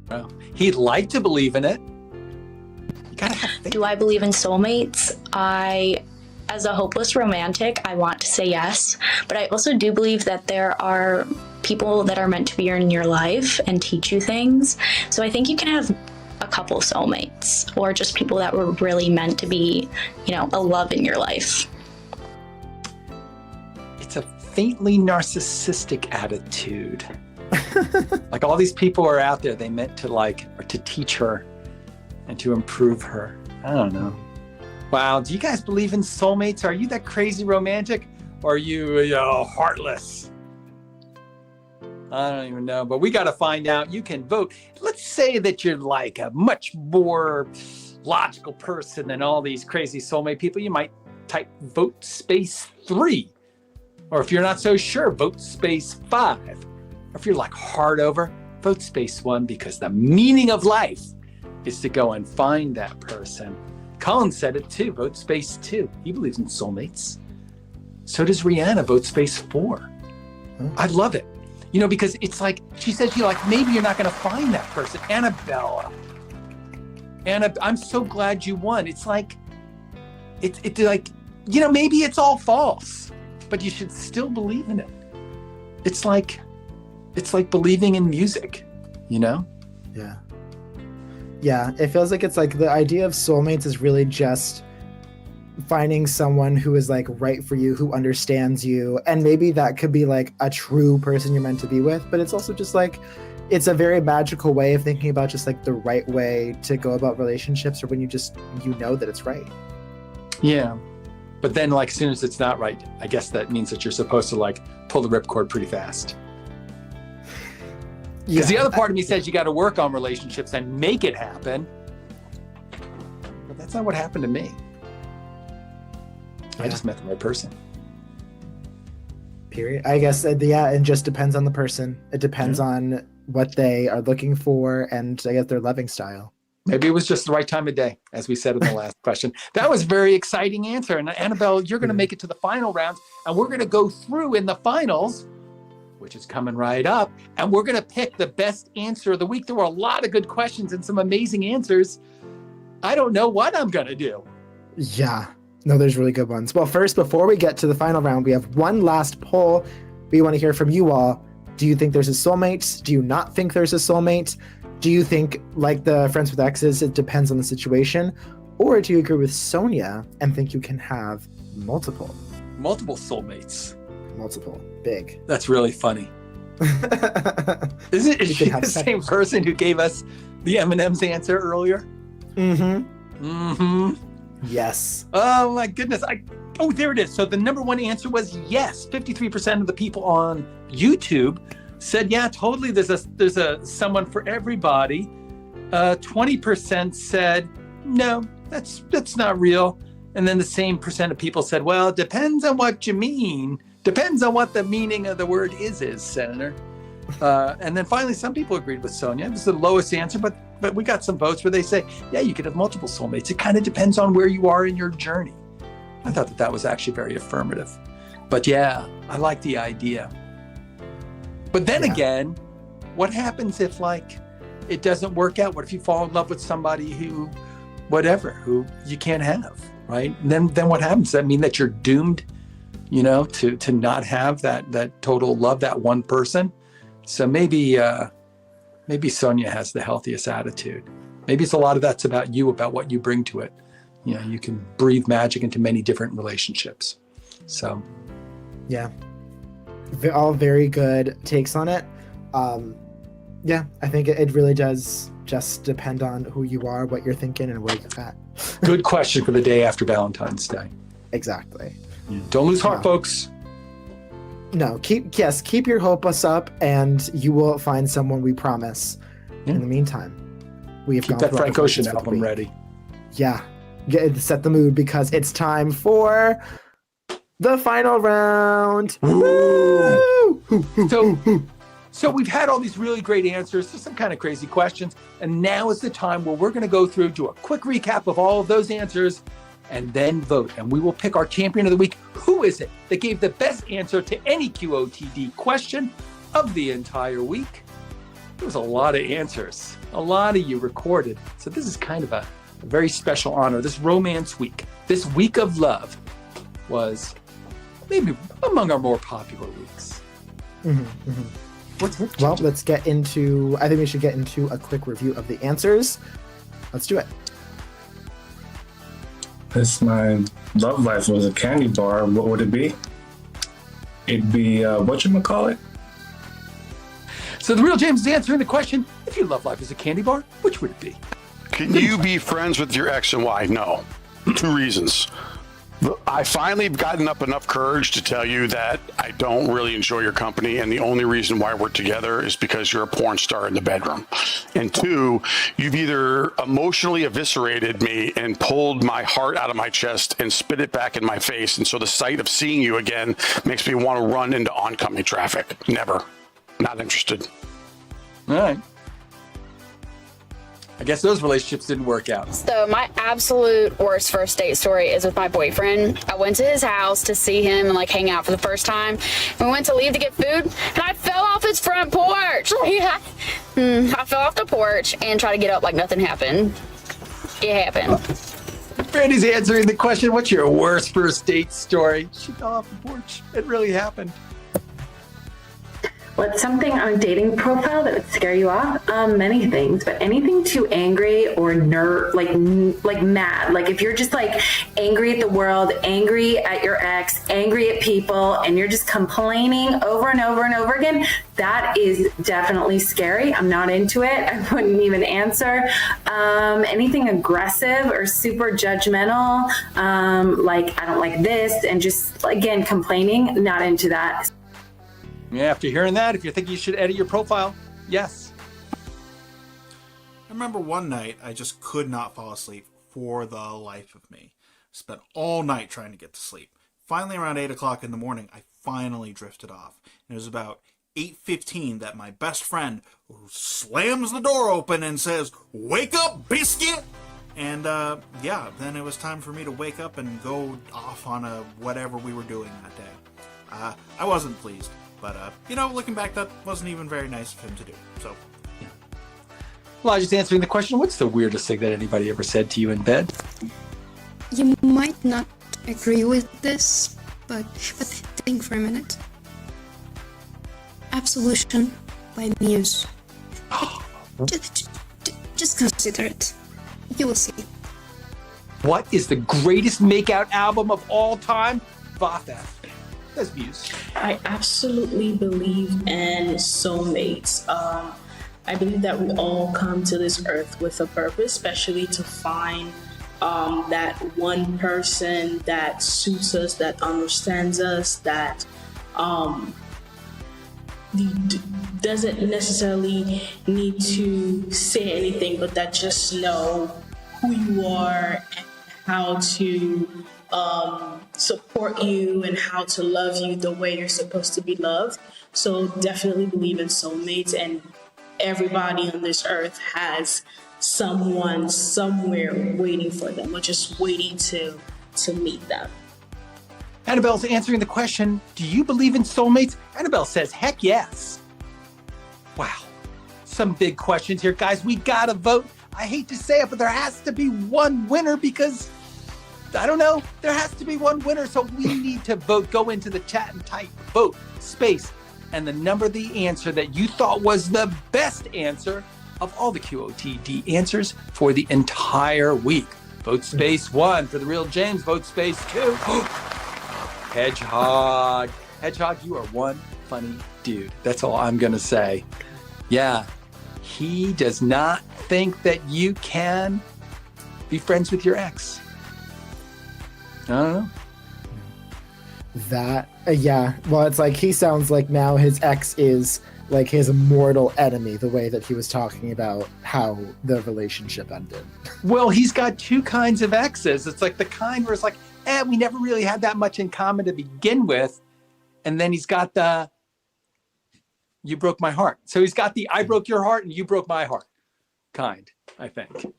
Well, he'd like to believe in it. You gotta have faith. Do I believe in soulmates? As a hopeless romantic, I want to say yes, but I also do believe that there are people that are meant to be in your life and teach you things. So I think you can have a couple soulmates, or just people that were really meant to be, a love in your life. It's a faintly narcissistic attitude. Like all these people are out there, they meant to or to teach her and to improve her. I don't know. Wow, do you guys believe in soulmates? Are you that crazy romantic, or are you heartless? I don't even know, but we got to find out. You can vote. Let's say that you're like a much more logical person than all these crazy soulmate people. You might type vote space 3. Or if you're not so sure, vote space 5. Or if you're like hard over, vote space 1, because the meaning of life is to go and find that person. Colin said it too, vote space 2. He believes in soulmates. So does Rihanna, vote space 4. I love it. Because it's like, she said, maybe you're not going to find that person. Annabella, I'm so glad you won. It's like, it's like, maybe it's all false, but you should still believe in it. It's like believing in music, Yeah. Yeah, it feels like it's like the idea of soulmates is really just finding someone who is like right for you, who understands you, and maybe that could be like a true person you're meant to be with, but it's also just like, it's a very magical way of thinking about just like the right way to go about relationships, or when you that it's right. Yeah, but then as soon as it's not right, I guess that means that you're supposed to pull the ripcord pretty fast. Because the other part of me says you got to work on relationships and make it happen. But that's not what happened to me. I just met the right person. Period. I guess, it just depends on the person. It depends on what they are looking for and I guess their loving style. Maybe it was just the right time of day, as we said in the last question. That was a very exciting answer. And Annabelle, you're going to make it to the final round, and we're going to go through in the finals, which is coming right up, and we're going to pick the best answer of the week. There were a lot of good questions and some amazing answers. I don't know what I'm going to do. Yeah. No, there's really good ones. Well, first, before we get to the final round, we have one last poll. We want to hear from you all. Do you think there's a soulmate? Do you not think there's a soulmate? Do you think, like the Friends with Exes, it depends on the situation? Or do you agree with Sonia and think you can have multiple? Multiple soulmates. Multiple. Big. That's really funny. Is she the same person who gave us the M&M's answer earlier? Mm-hmm. Mm-hmm. Yes. Oh my goodness. There it is. So the number one answer was yes. 53% of the people on YouTube said, yeah, totally. There's a someone for everybody. 20% said, no, that's not real. And then the same percent of people said, well, it depends on what you mean. Depends on what the meaning of the word is, Senator. And then finally, some people agreed with Sonia. It was the lowest answer, but we got some votes where they say, yeah, you could have multiple soulmates. It kind of depends on where you are in your journey. I thought that was actually very affirmative. But yeah, I like the idea. But then again, what happens if it doesn't work out? What if you fall in love with somebody who you can't have, right? And then what happens? Does that mean that you're doomed, to not have that total love, that one person? So maybe Sonia has the healthiest attitude. Maybe it's a lot of that's about you, about what you bring to it. You can breathe magic into many different relationships. So, yeah, all very good takes on it. Yeah, I think it really does just depend on who you are, what you're thinking, and where you're at. Good question for the day after Valentine's Day. Exactly. Don't lose heart, folks. No, keep your hopes up, and you will find someone, we promise. In the meantime, we have keep that Frank Ocean album ready. Yeah, set the mood because it's time for the final round. Woo! So we've had all these really great answers to some kind of crazy questions. And now is the time where we're going to go through, do a quick recap of all of those answers, and then vote. And we will pick our champion of the week. Who is it that gave the best answer to any QOTD question of the entire week? There was a lot of answers. A lot of you recorded. So this is kind of a very special honor. This romance week, this week of love, was maybe among our more popular weeks. Well, let's get into, I think we should get into a quick review of the answers. Let's do it. If my love life was a candy bar, what would it be? It'd be, whatchamacallit? So the real James is answering the question, if your love life is a candy bar, which would it be? Can you be friends with your ex and why? No. 2 reasons. I finally have gotten up enough courage to tell you that I don't really enjoy your company, and the only reason why we're together is because you're a porn star in the bedroom. And 2, you've either emotionally eviscerated me and pulled my heart out of my chest and spit it back in my face, and so the sight of seeing you again makes me want to run into oncoming traffic. Never. Not interested. All right. I guess those relationships didn't work out. So my absolute worst first date story is with my boyfriend. I went to his house to see him and like hang out for the first time. We went to leave to get food and I fell off his front porch. I fell off the porch and tried to get up like nothing happened. It happened. Brandy's answering the question, what's your worst first date story? She fell off the porch. It really happened. What's something on a dating profile that would scare you off? Many things, but anything too angry or like mad. Like if you're just like angry at the world, angry at your ex, angry at people, and you're just complaining over and over and over again, that is definitely scary. I'm not into it. I wouldn't even answer. Anything aggressive or super judgmental, like I don't like this, and just again complaining, not into that. Yeah, after hearing that, if you think you should edit your profile, yes. I remember one night I just could not fall asleep for the life of me. Spent all night trying to get to sleep. Finally, around 8 o'clock in the morning, I finally drifted off. And it was about 8:15 that my best friend slams the door open and says, "Wake up, biscuit!" And then it was time for me to wake up and go off on whatever we were doing that day. I wasn't pleased. But, looking back, that wasn't even very nice of him to do. So, yeah. Elijah's answering the question, what's the weirdest thing that anybody ever said to you in bed? You might not agree with this, but think for a minute. Absolution by Muse. Just consider it. You will see. What is the greatest makeout album of all time? BeOnTheAir. That's Muse. I absolutely believe in soulmates. I believe that we all come to this earth with a purpose, especially to find that one person that suits us, that understands us, that doesn't necessarily need to say anything, but that just know who you are and how to support you and how to love you the way you're supposed to be loved. So definitely believe in soulmates, and everybody on this earth has someone somewhere waiting for them, or just waiting to meet them. Annabelle's answering the question, do you believe in soulmates? Annabelle says, heck yes. Wow. Some big questions here, guys. We gotta vote. I hate to say it, but there has to be one winner because I don't know. There has to be one winner, so we need to vote. Go into the chat and type vote, space, and the number of the answer that you thought was the best answer of all the QOTD answers for the entire week. Vote space 1 for the real James. Vote space 2. Hedgehog. Hedgehog, you are one funny dude. That's all I'm going to say. Yeah, he does not think that you can be friends with your ex. I don't know. That, well, it's like he sounds like now his ex is like his mortal enemy, the way that he was talking about how the relationship ended. Well, he's got 2 kinds of exes. It's like the kind where it's like, we never really had that much in common to begin with. And then he's got the, you broke my heart. So he's got the I broke your heart and you broke my heart kind, I think.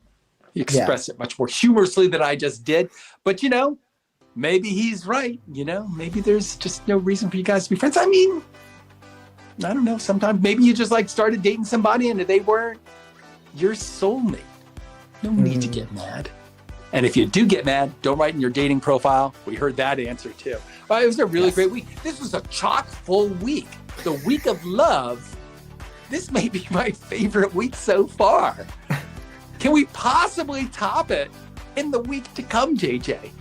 He expressed it much more humorously than I just did. But, you know, maybe he's right. You know, maybe there's just no reason for you guys to be friends. I mean, I don't know. Sometimes maybe you just like started dating somebody and they weren't your soulmate. No need to get mad. And if you do get mad, don't write in your dating profile. We heard that answer too. Well, it was a really great week. This was a chock full week. The week of love. This may be my favorite week so far. Can we possibly top it in the week to come, JJ?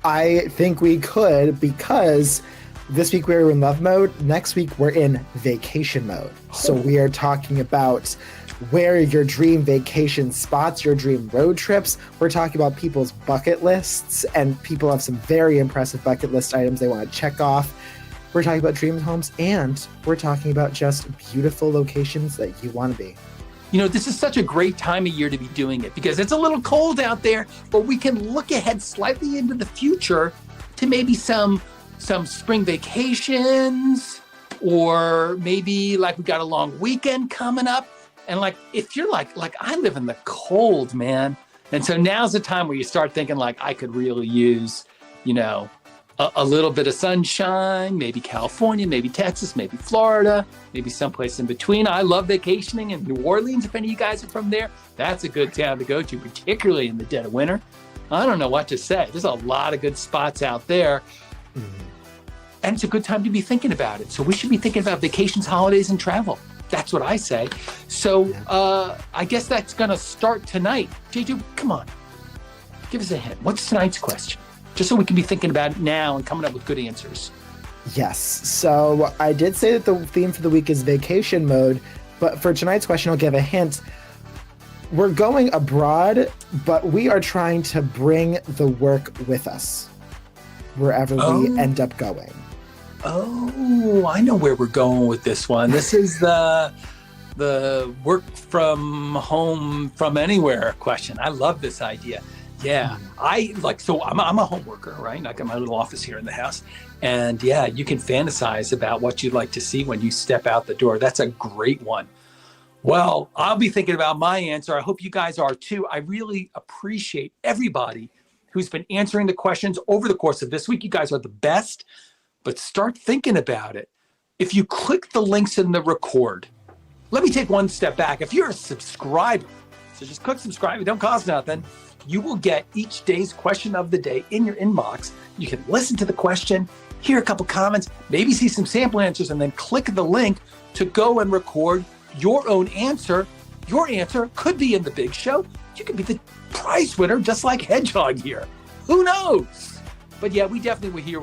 I think we could, because this week we were in love mode. Next week we're in vacation mode. So we are talking about where your dream vacation spots, your dream road trips. We're talking about people's bucket lists, and people have some very impressive bucket list items they want to check off. We're talking about dream homes, and we're talking about just beautiful locations that you want to be. You know, this is such a great time of year to be doing it because it's a little cold out there, but we can look ahead slightly into the future to maybe some spring vacations, or maybe like we got a long weekend coming up. And like, if you're like I live in the cold, man. And so now's the time where you start thinking like, I could really use, you know, a little bit of sunshine, maybe California, maybe Texas, maybe Florida, maybe someplace in between. I love vacationing in New Orleans. If any of you guys are from there, that's a good town to go to, particularly in the dead of winter. I don't know what to say. There's a lot of good spots out there. And it's a good time to be thinking about it. So we should be thinking about vacations, holidays, and travel. That's what I say. So I guess that's going to start tonight. JJ, come on. Give us a hint. What's tonight's question? Just so we can be thinking about it now and coming up with good answers. Yes. So I did say that the theme for the week is vacation mode, but for tonight's question, I'll give a hint. We're going abroad, but we are trying to bring the work with us wherever we end up going. Oh, I know where we're going with this one. This is the work from home from anywhere question. I love this idea. Yeah, I'm a home worker, right? I got my little office here in the house. And yeah, you can fantasize about what you'd like to see when you step out the door. That's a great one. Well, I'll be thinking about my answer. I hope you guys are too. I really appreciate everybody who's been answering the questions over the course of this week. You guys are the best, but start thinking about it. If you click the links in the record, let me take one step back. If you're a subscriber, so just click subscribe, it don't cost nothing. You will get each day's question of the day in your inbox. You can listen to the question, hear a couple comments, maybe see some sample answers, and then click the link to go and record your own answer. Your answer could be in the big show. You could be the prize winner, just like Hedgehog here. Who knows? But yeah, we definitely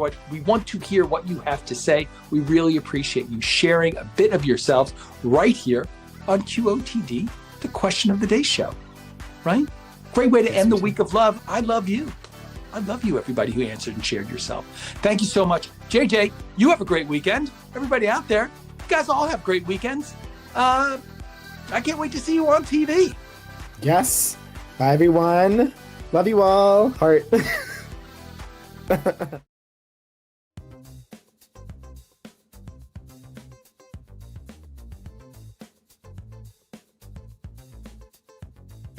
want to hear what you have to say. We really appreciate you sharing a bit of yourselves right here on QOTD, the question of the day show, right? Great way to end the week of love. I love you. I love you, everybody who answered and shared yourself. Thank you so much. JJ, you have a great weekend. Everybody out there, you guys all have great weekends. I can't wait to see you on TV. Yes. Bye, everyone. Love you all. Heart.